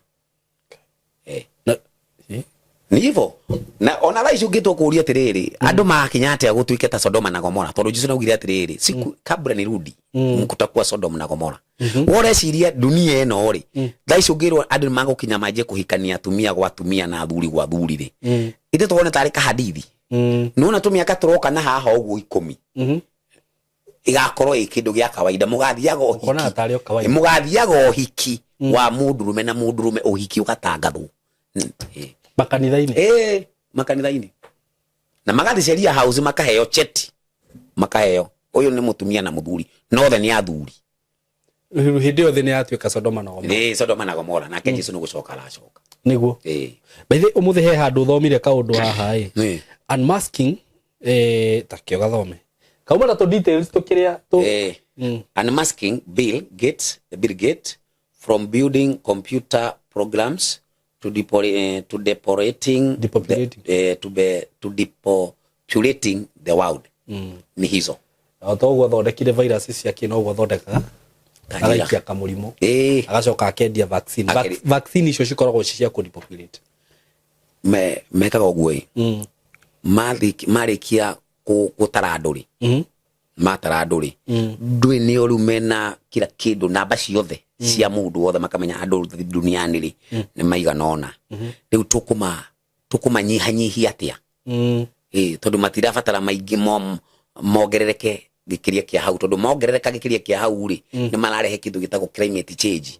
nivo na ona raici ungitwo kuria atiriri andu makinyate agutuike ta Sodoma na Gomora tondu Jesu naugire atiriri siku kabla ni rudi mkutakuwa Sodoma na Gomora wore ciria dunia eno ri raici ungirwo andu magukinya maje kuhikania atumia gwa atumia na athuri gwa athuri ri ite tuone tari ka hadithi nona tumiaka turoka na haha uguo 10 igakorwo ikindu gia kawaida mugathiaga uhiki mugathiaga uhiki wa mundurume na mundurume uhiki ugatangathwo
makanitha-ini
makanitha-ini na magatheceria house makaheo cheti makaheo uyu ni mutumia na muthuri nothe ni athuri
hindi yothe ni atuika Sodoma na Gomora
Sodoma na Gomora na Jesu no gucoka aracoka
niguo baithe umuthe he handu thomire kaundu haha unmasking takio gathome kauma na to details to kiria to
unmasking Bill Gates from building computer programs to depopulating the world ni hizo
autogwo thondekire virus cia kino gwo thondeka agaikia kamurimo agacoka akendia vaccine icio cikoragwo cia ku depopulate
mekaga uguo marikia gutara nduri matara nduri ndui ni orume na kila kindu namba ciothe cia mundu wothe makamenya andu duniani ri ni maiganona riu tukumanyihanyihia atia tondu matirabatara maingi mongerereke gikiria kia hau tondu mongerereka gikiria kia hau ri ni mararehe kindu gitagwo climate change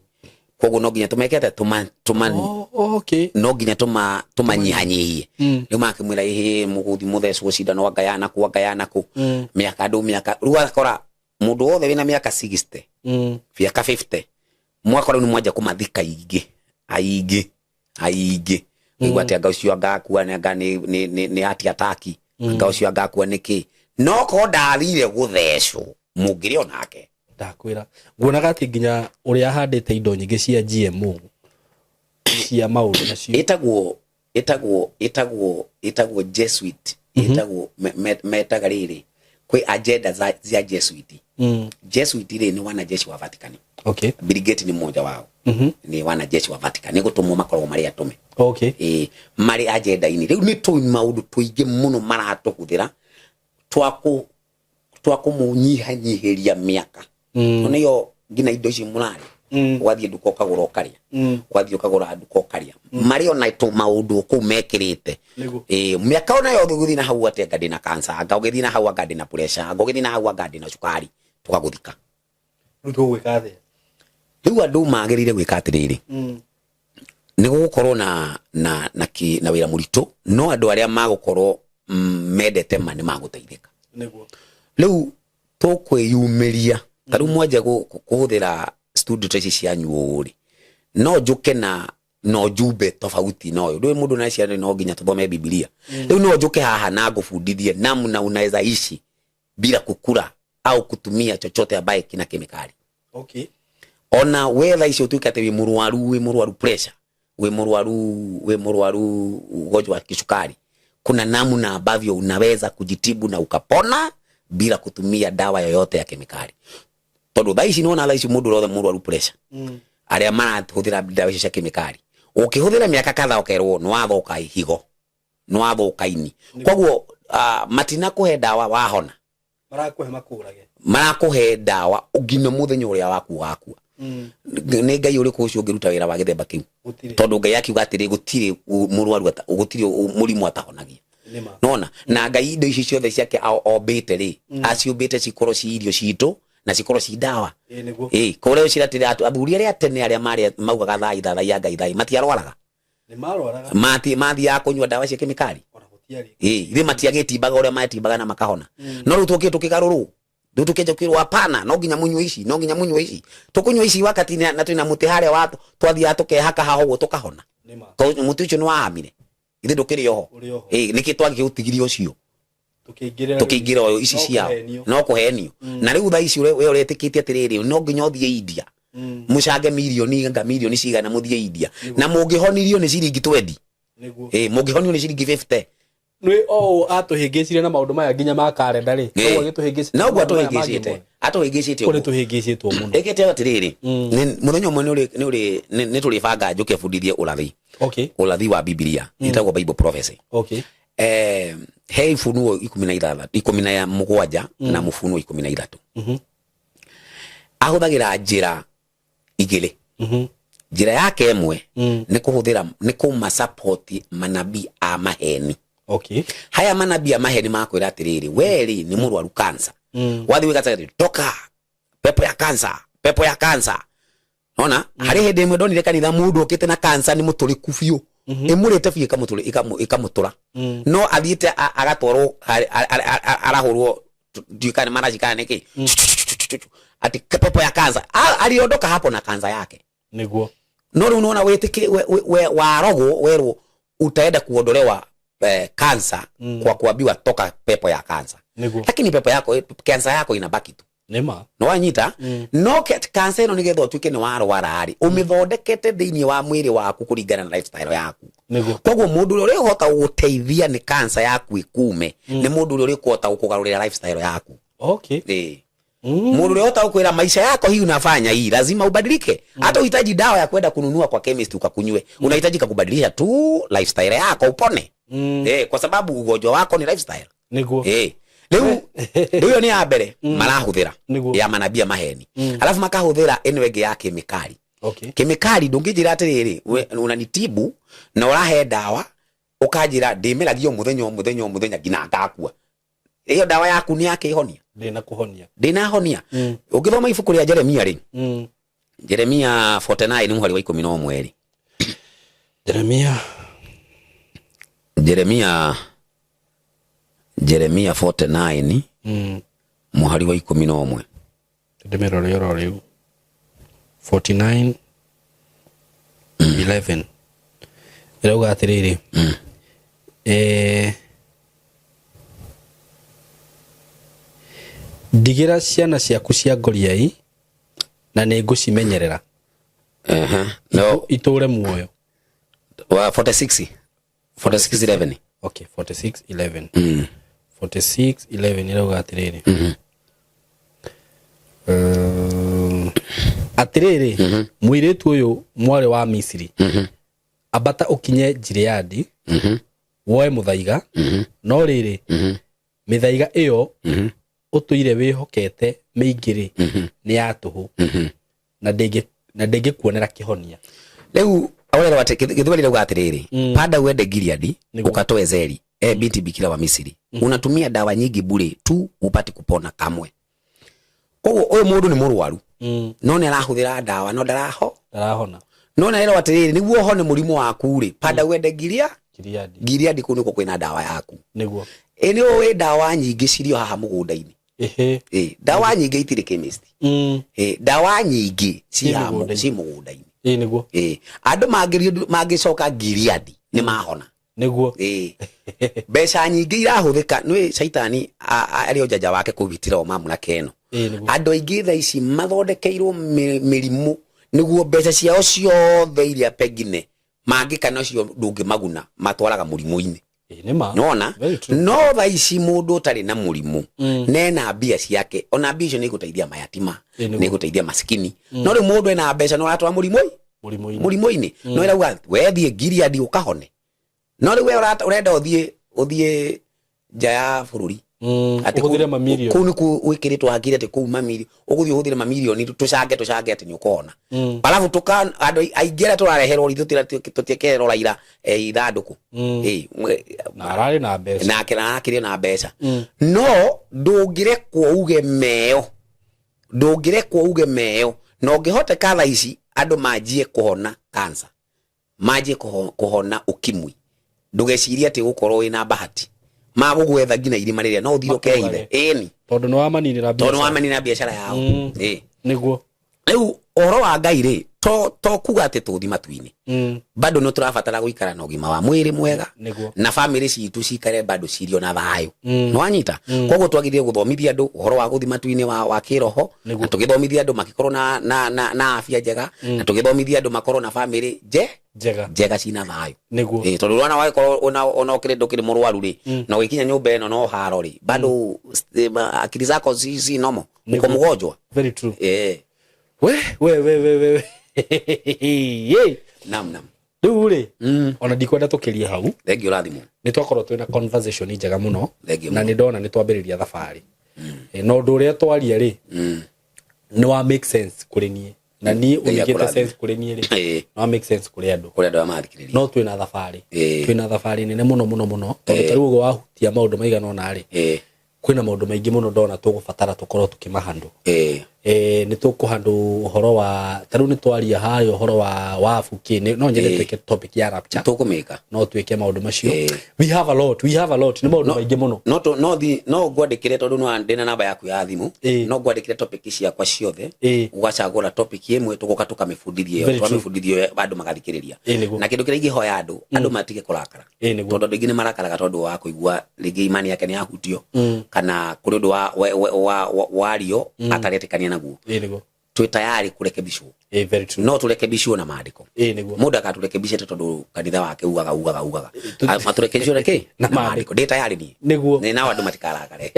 koguo no nginya tumekete no nginya tumanyihanyihie riu makimwira muguthi muthecwo cindano angayana ku miaka riu akora mundu wothe wina miaka 60 miaka 50 mwaka ni mwaja kumathika aingi riu ati anga ucio angakua ni ati ataki anga ucio angakua niki no ko ndarire guthecwo mungiri onake
ndakwira nguonaga ati nginya uria handite indo nyingi cia GMO cia maundu nacio itagwo Jesuit itagwo metaga riri kwi agenda za Jesuit Jesuit ri ni wanajeshi wa Vatican Bill Gates ni mmoja wao ni wanajeshi wa Vatican ni gutumwo makorwo mari atume mari agenda ini riu ni tu maundu tuingi muno maratuhuthira twakumunyihanyihiria miaka ona yo ngina indo ici murari wathie nduka ukagura ukaria wathie ukagura nduka ukaria mari ona itu maundu ku mekirite miaka ona yo guthi na hau ati ngadi na cancer anga ugithi na hau ngadi na pressure anga ugithi na hau ngadi na cukari tukaguthika ruto gwikathe
riu andu magirire gwika atiriri ni gukorwo na wira murito no andu aria magukorwo medete mani maguteithika
niguo
riu tukwiyumiria taru mwaje kuhuthira studio trace cianyu uri no njuke na no jube tofauti noyo ndio mundu na cia no nginya tuthome Biblia riu no njuke haha na ngufundithie namna unaweza ishi bila kukula au kutumia chochote ambaye kina kemikali ona whether icio tuikate wi murwaru pressure wi murwaru ugonjwa wa kisukari kuna namna ambavyo unaweza kujitibu na ukapona bila kutumia dawa yoyote ya kemikali tondu thaici nona thaici mundu rothe murwaru pressure aria marahuthira dawa cia kemikali ukihuthira miaka kadha ukerwo no wathoka higo no wathoka ini koguo matina kuhe dawa wahona marakuhe dawa ugime muthenya uria wakua ni ngai uri ku ucio ngiruta wira wa githemba kiu tondu ngai akiuga atiri gutiri murwaru gutiri murimu atahonagia nona na ngai indo ici ciothe ciake obete ri aciumbite cikorwo ci irio citu na cikorwo ci dawa kore ciratire athuri aria tene aria mari maugaga thaa ya ngai thaa matiarwaraga
ni marwaraga
mathi ya kunywa dawa cia kemikali ri matiagetimbaga uria matimbaga na makahona no riu tukigaruru ndu tukeje kwirwo hapana no nginya munywe ici tukunywa ici wakati na twina muti hare watu twathia tukehaka haho tukahona ko muti ucio ni wahamire ithe ndukiri ho niki twagi utigirio ucio tukiingira ici ciao no kuhenio na riu tha ici we uretikitie atiriri no nginya uthie India mucange milioni cigana muthie India na mungihonirio ni ciringi 20 mungihonio ni ciringi 50
nwe atuhingicire na maundu maya nginya ma kalenda ri no agituhingicire
no atuhingicite
kuri tuhingicitwo muno
ekete atiriri muthenya umwe ni tulibanga njuke fundithie ulathi wa Biblia itagwo Bible prophecy he ifunuo 17 na mufunuo 13 ahuthagira njira igire njira yake emwe ni kuhuthira ni kuma support manabii a maheni haya manabii a maheni makwira atiriri weri ni murwaru cancer wathi wikatari toka pepo ya cancer ona hari hende imwe ndonire kanitha mundu okite na cancer ni muturiku biu imurite biu ikamutura no athiite agatwarwo arahurwo ndikane marajikana niki ati pepo ya cancer aliondoka hapo na cancer yake
niguo
no unaona wetike warogwo werwo utaenda kuondolewa cancer kwa kuambiwa toka pepo ya cancer lakini pepo yako cancer yako inabaki tu
nema
no wanyita no cancer no nigetho tuike ni warwara ari umithondekete thiini wa mwiri waku kuringana na lifestyle yaku koguo mundu uri uhota guteithia ni cancer yaku ikume ni mundu uri kuhota kugarurira lifestyle yaku mundu uri uhota kuira maisha yako hii unafanya hii lazima ubadilike hata uhitaji dawa ya kwenda kununua kwa chemist ukakunywe unahitaji kubadilisha tu lifestyle yako upone kwa sababu ugonjwa wako ni lifestyle Leo ni abere marahuthira ya manabia maheni alafu makahuthira enwege ya kemikali kemikali ndungijira atiriri unanitibu na urahe dawa ukajira ndimiragio muthenya ngina ngakua iyo dawa yaku ni yake ihonia ndina honia ukithoma ibuku ria Jeremia ri Jeremia 49 ni muhari wa 11 Jeremia 49 muhari wa 11
ndemero riu 49 11 irauga atiriri ndigira ciana ciaku cia ngoriai na ningucimenyerera
no
iture muoyo
wa 46:11
okay 46:11 46:11 irauga atiriri atiriri muiritu uyu mwari wa Misiri abata ukinye Gileadi woe muthaiga no riri mithaiga iyo utuire wihokete meingiri ni atuhu na ndege kuonera kihonia
leu awera wate githwali rauga atiriri pada wende Gileadi ukatoe Zeri binti bikira wa Misiri unatumia dawa nyingi bure tu upate kupona kamwe koguo uyu mundu ni murwaru no ni arahuthira dawa no darahona no na ero atiriri niguo hone murimu waku ri pada wende Gileadi kuniko kwina dawa yaku
niguo
eni we dawa nyingi cirio haha mugunda-ini dawa nyingi itire chemist dawa nyingi ci mugunda-ini
niguo
andu mangicoka Gileadi ni mahona
niguo
mbeca nyingi irahuthika nwi shaitani ario jaja wake kugitira o mamuna keno andu aingi tha ici mathondekeirwo mirimu niguo mbeca ciao ciothe iria pengine mangikana cio ndungi maguna matwaraga murimu-ini nona no tha ici mundu utari na murimu nena mbia ciake ona mbia icio ni guteithia mayatima ni guteithia maskini no ri mundu ena mbeca no atwa murimu-ini no irauga wethie Gileadi ukahone no ri we urenda uthie nja ya bururi
ati kuthire mamilioni
kuni kuikiritwo hakiri ati ku mamilioni uguthie uthire mamilioni tucange ati ni ukona balafu tuka andu aingera turareherwo ritutira tutiekerwo raira ithanduku
na arari na mbeca
na akiri na mbeca no ndungirekwo uge meo no ngihota katha ici andu manjie kuhona cancer manjie kuhona ukimwi ndugeciria ati gukorwo ina bahati magugwetha ngina irima riria no uthirokeire eni
tondu no amaninira biashara
tondu amaninira biashara yao
niguo
riu oro wa Ngai ri to kuga ati tuthi matuini bado no turabatara guikara na ugima wa mwiri mwega na family citu cikare bado cirio na thayo no anyita koguo twagithie guthomithia andu uhoro wa guthi matuini wa kiroho na tugithomithia andu makikorwo na afya njega na tugithomithia andu makorwo na family njega cina thayo tondu rwana wakorwo ona ukire ndukire murwaru ri na wikinya nyumba eno no haro ri bado akili zako zizi nomo uko mgonjwa.
Very true.
We nam
riu ri ona ndikwenda tukirie hau
thengio rathimo
ni twakorwo twina conversation njega muno na ni ndona ni twambiriria thabari no ndu ria twaria ri ni wa make sense kuri nie na ni unigite sense kuri nie ri no make sense kuri andu amathikiriria no twina thabari nene muno tondu tariu go wahutia maundu maigana ona ri kwina maundu maingi muno ndona tugubatara tukorwo tukimahandu ni tukuhandu uhoro wa tariu ni twaria hayo uhoro wa afuki no nyende twike topic ya rapture
tukumika
no twike maundu macio we have a lot ni maundu maingi muno
no gwandikire tondu no ndina namba yaku ya thimu no gwandikire topic ciakwa ciothe ugacagura topic imwe tugoka tukamifundithie twamifundithie andu magathikiriria na kindu kiria ingihoya andu matige kurakara tondu ndingi ni marakaraga tondu wa kuigua rigi imani yake ni yahutio kana kuri undu wa rio ataretekania naguo twi tayari kurekebishwo
very true
no turekebishwo na maandiko muda akaturekebisha tondu kanitha wake ugaga maturekebishwo reke na maandiko ndi tayari ni
niguo
ni na andu matikarakare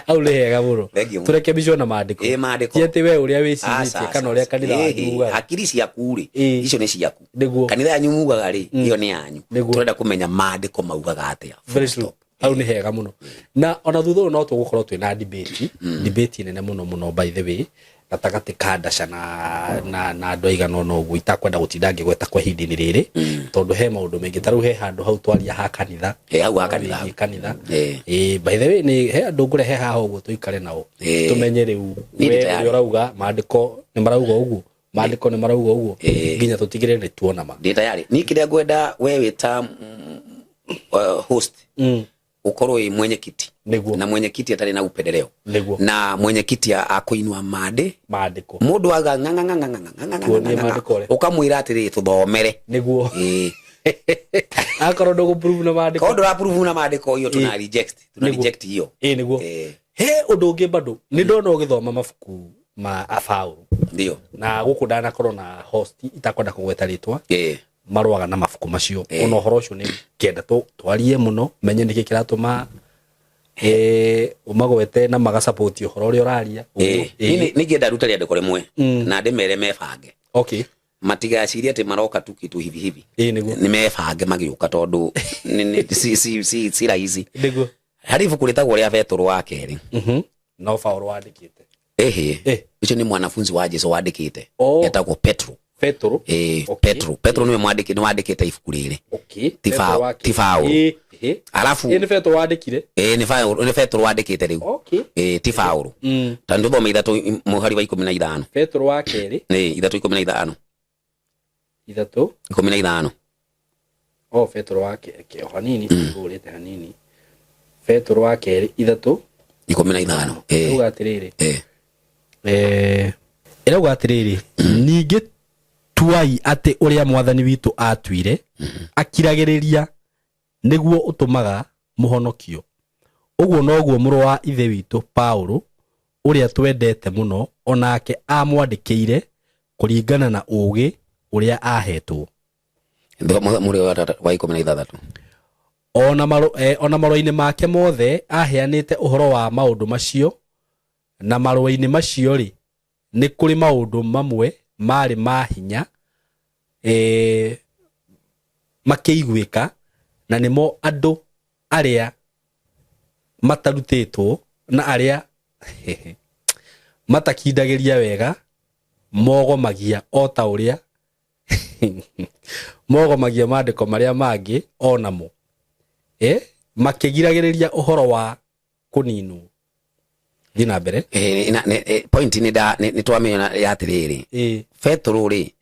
au lehega muno turekebishwo na maandiko tiete we uria wicirie kana uria kanitha wakuga
akiri ciaku ri icio ni ciaku kanitha yanyu mugaga ri iyo ni yanyu turenda kumenya maandiko maugaga atia
very true au ni hega muno na ona thutha no tugukorwo twina debate nene muno by the way gatagati kandasha na andu aigana no guo itakwenda gutinda ngigweta kwa hindi ni riri tondu he maundu mengi taru he handu hau twaria ha kanitha
hau ha kanitha
by the way ni he andu ngure he ha uguo tuikare nao tumenye riu we urauga maandiko ni marauga uguo nginya tutigire ni tuona ma
ndi tayari ni kiria ngwenda we wita host ukorwo i mwenyekiti na mwenyekiti atari na upendeleo na mwenyekiti akuinua maandiko mundu aga nganga ukamwira atiri tuthomere
niguo akoro ndugu prove na maandiko
kondo approve na maandiko iyo tuna reject hiyo
niguo he undu ungi bado ni ndona ugithoma mabuku ma afaulu
ndio
na guku ndana korwo na host itakwenda kugweta ritwa marwaga na mafuku macio ono horo cio ni kenda twarie muno menye niki kiratuma umagwete na maga support horo ri oraria
ni ngenda ruta ria ndiko rimwe na ndimere mebange matigaciria ati maroka tu kitu hivi ni mebange magiuka tondu si rahisi harifu kulitagwo ria Petro wa keri
no Paulo wandikite
icio ni mwanafunzi wa Jesu wandikite etagwo Petro Petro niwe mwandikite ibuku riri tifao alafu
ni Petro wandikire
ni Petro wandikite riu tifao tandu thoma ithatu muhari wa 15
Petro wa keri
ithatu 15
Petro wa keri hanini ngurite hanini Petro wa keri ithatu
15
ugatiriri era ugatiriri ningi tuai ate uria mwathani witu atwire akiragiriria niguo utumaga muhonokio uguo noguo muru wa ithe witu Paulo uria twendete muno onake amwandikire kuringana na ugi uria ahetwo
muri wa 16
ona marũa-inĩ make mothe aheanĩte ũhoro wa maũndũ macio na marũa-inĩ macio rĩ nĩ kũrĩ maũndũ mamwe marĩ ma hinya makĩiguĩka na nĩmo andũ arĩa matarutĩtwo na arĩa matakindagĩria wega mogomagia o ta ũrĩa mogomagia maandĩko marĩa mangĩ onamo makigiragiriria uhoro wa kuninwo thina mbere
point ni twamenya ya atiriri Petro ri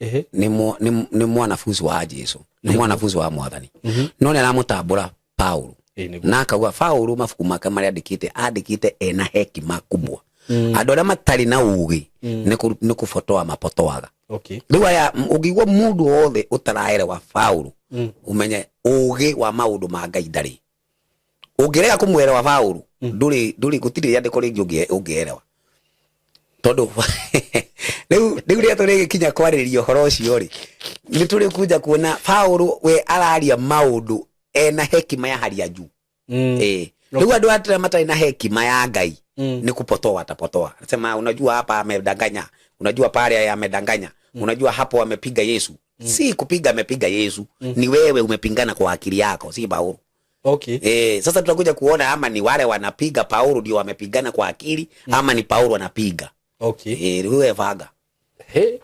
ni mwanafunzi wa Jesu ni mwanafunzi wa mwathani no ni aramutambura Paulo na akauga Paulo mabuku make maria andikite ena hekima kubwa andu aria matari na ugi ni kufotoa mapotoaga riu aya ugigwa mundu wothe utaraelewa Paulo umenye ugi wa maundu ma Ngai ndari ungirega kumwelewa Paulo nduri gutiri yandiko ringi ungielewa tondu riu ria turi kinya kwariria horo ucio ri ni turi kuja kuona Paulo we araria maundu ena hekima ya hali ya juu riu andu atira matari na hekima ya Ngai ni kupotoa atapotoa nasema unajua hapa amedanganya unajua pale amedanganya unajua hapo amepiga Yesu si kupiga amepiga Yesu ni wewe umepingana kwa akili yako si Paulo sasa tutakuja kuona ama ni wale wanapiga Paulo ndio wamepigana kwa akili ama ni Paulo anapiga wewe vaga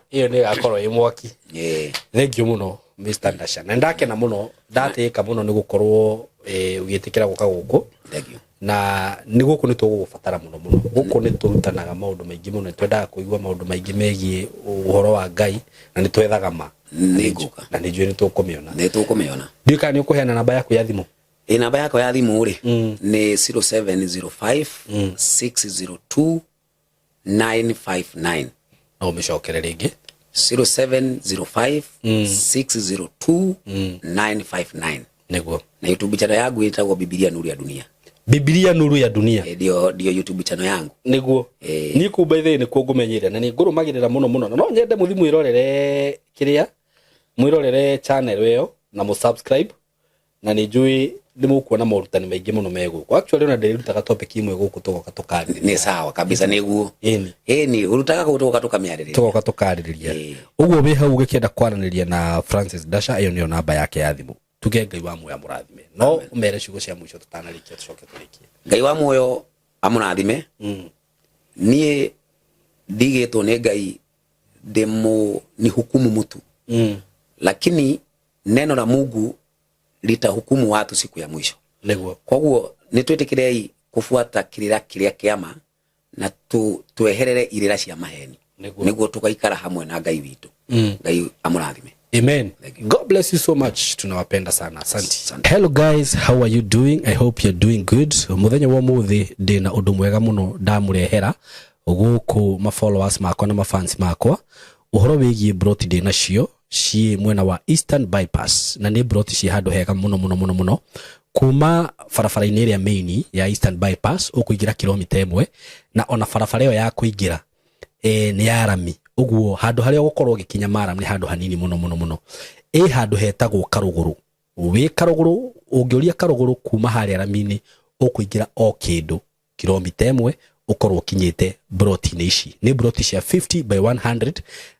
hiyo ni akoro imwaki thank you muno Mr. Ndasha na ndake na muno ndateka muno ni gukorwo ugitikira guka guku
thank you
na ni guku ni tugubatara muno guku ni turutanaga maundu maingi muno twendaga kuigua maundu maingi megie uhoro wa Ngai na ni twethaga ma
niguka
na ni jwe ni tukumiona
ndika
ni ukuheana namba yaku ya thimu
namba yako ya thimu ri ni 0705 602 959
na umeshokere ringi
0705 602 959
niguo
na YouTube channel yangu itagwo Biblia Nuru ya Dunia ndio YouTube channel yangu
niguo ni kumbaithe ni kugumenyire na ni ngurumagirira muno na no nyende muthimu irorere kiria mwirorere channel iyo na mu subscribe na ni njui ndimukuona morutani maingi muno meguko actually ona ndirutaga topic imwe guku tugoka tukari
ni sawa kabisa niguo ni urutaga gutugoka tukamiaririria
tugoka tukaririria uguo we hau ugikienda kwaraniria na Francis Ndasha iyo nio namba yake ya thimu tuge Ngai wa muoyo amurathime no umere ciugo cia mwisho tutanarikia tucoke turikie
Ngai wa muoyo amurathime nie ndigitwo ni Ngai demo ni hukumu mtu lakini neno la Mungu litahukumu watu siku ya mwisho
niguo
kwa hiyo nitwetikirei kufuata kiria kiama na tueherere irira cia maheni niguo tukaikara hamwe na Ngai witu Ngai amurathime
amen God bless you so much tunawapenda sana asante hello guys how are you doing I hope you're doing good muthenya wa muthi ndina undu mwega muno ndamurehera guku ma followers makwa na ma fans makwa uhoro wigie broti de nacio ci mwena wa Eastern Bypass na ni broti ci handu hega muno kuma farafara-ini ria main ya Eastern Bypass ukuingira kilomita 1 na ona farafara yo ya kuingira ni ya rami uguo handu haria gukorwo gikinya maram ni handu hanini muno handu hetagwo Karuguru wi Karuguru ungioria Karuguru kuma haria rami-ini ukuingira o kindu kilomita 1 ukorwo kinyite broti ici ni broti cia 50 by 100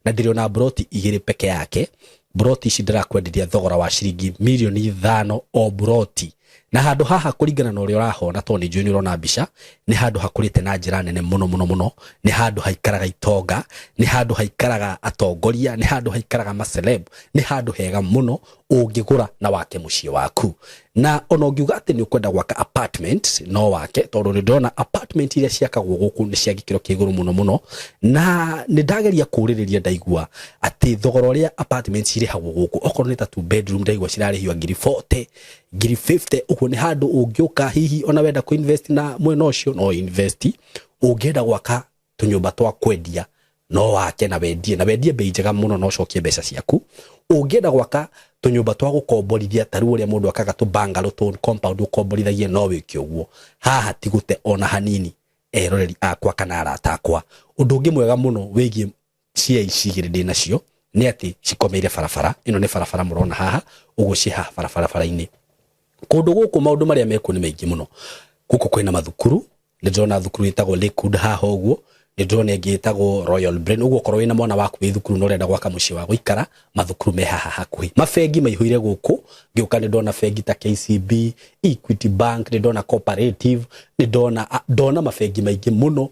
na ndiriona broti igiri peke yake broti ici ndirakwenderia thogora wa ciringi milioni 5 o broti na handu haha kuringana na uria urahona to ni njui ni urona mbica ni handu hakurite na njira nene muno ni handu haikaraga itonga ni handu haikaraga atongoria ni handu haikaraga maceleb ni handu hega muno ungigura na wake mucii waku na ona ungiuga ati ni ukwenda gwaka apartment no wake tondu ni ndona apartment iria ciakagwo guku ni cia gikiro kiguru muno na ni ndageria kuririria ndaigua ati thogora uria apartments irihagwo guku okorwo ni ta 2 bedroom ndaigua cirarihio ngiri 40 ngiri 50 uko ni handu ungiuka hihi ona wenda ku invest na mwena ucio no invest ungienda gwaka tunyumba twa kwendia no wake na wendie bei njega muno no cokie mbeca ciaku ungienda gwaka tunyumba twa gukomborithia taru uria mundu akaga tu bungalow to compound ukomborithagie no wiki uguo haha tigute ona hanini eroreri akwa kana arata akwa undu ungi mwega muno wigie cia icigire ndi nacio ni ati cikomeire farafara ino ni farafara murona haha uguo ci haha farafara-ini kundu guku maundu maria meku ni maingi muno guku kwina mathukuru ni ndona thukuru itagwo Lakewood haha uguo ni ndona ingi itagwo Royal Brain uguo korwo wina mwana waku wi thukuru no renda gwaka mucii wa guikara mathukuru me haha hakuhi mafengi maihuire guku ngiuka ni ndona fengi ta KCB Equity Bank ni ndona Cooperative ni ndona mafengi maingi muno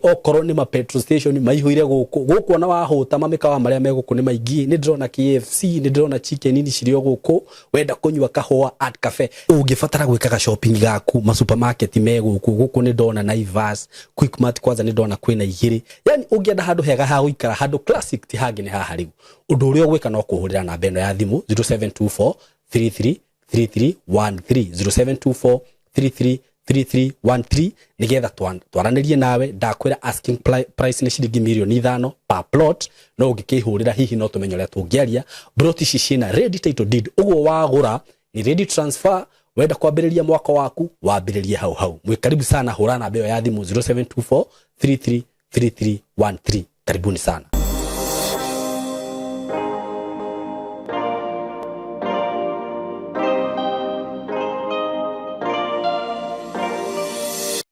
okorwo ni ma petrol station maihuire guku ona wahuta mamikawa maria meguku ni maingi ni ndona KFC ni ndona chicken ni cirio guku wenda kunywa kahua at cafe ungifatara gwikaga shopping gaku ma supermarket guku ni ndona Naivas Quickmart kwanza ni ndona kwina igiri yani ungienda handu hega ha guikara handu classic ti hangi ni haha riu undu uria gwika no kuhurira na beno ya thimu 0724 33 0724333313 nigetha twaranirie nawe. Ndakwira asking price ni shilingi milioni 5 per plot. No ungikihurira hihi no tumenyo ria tungiaria plot ici ciina ready title deed, uguo wagura ni ready transfer. Wenda kwambiriria mwako waku wambiririe hau. Mwikaribu sana, hurana beo ya thimu 0724333313. Karibuni sana.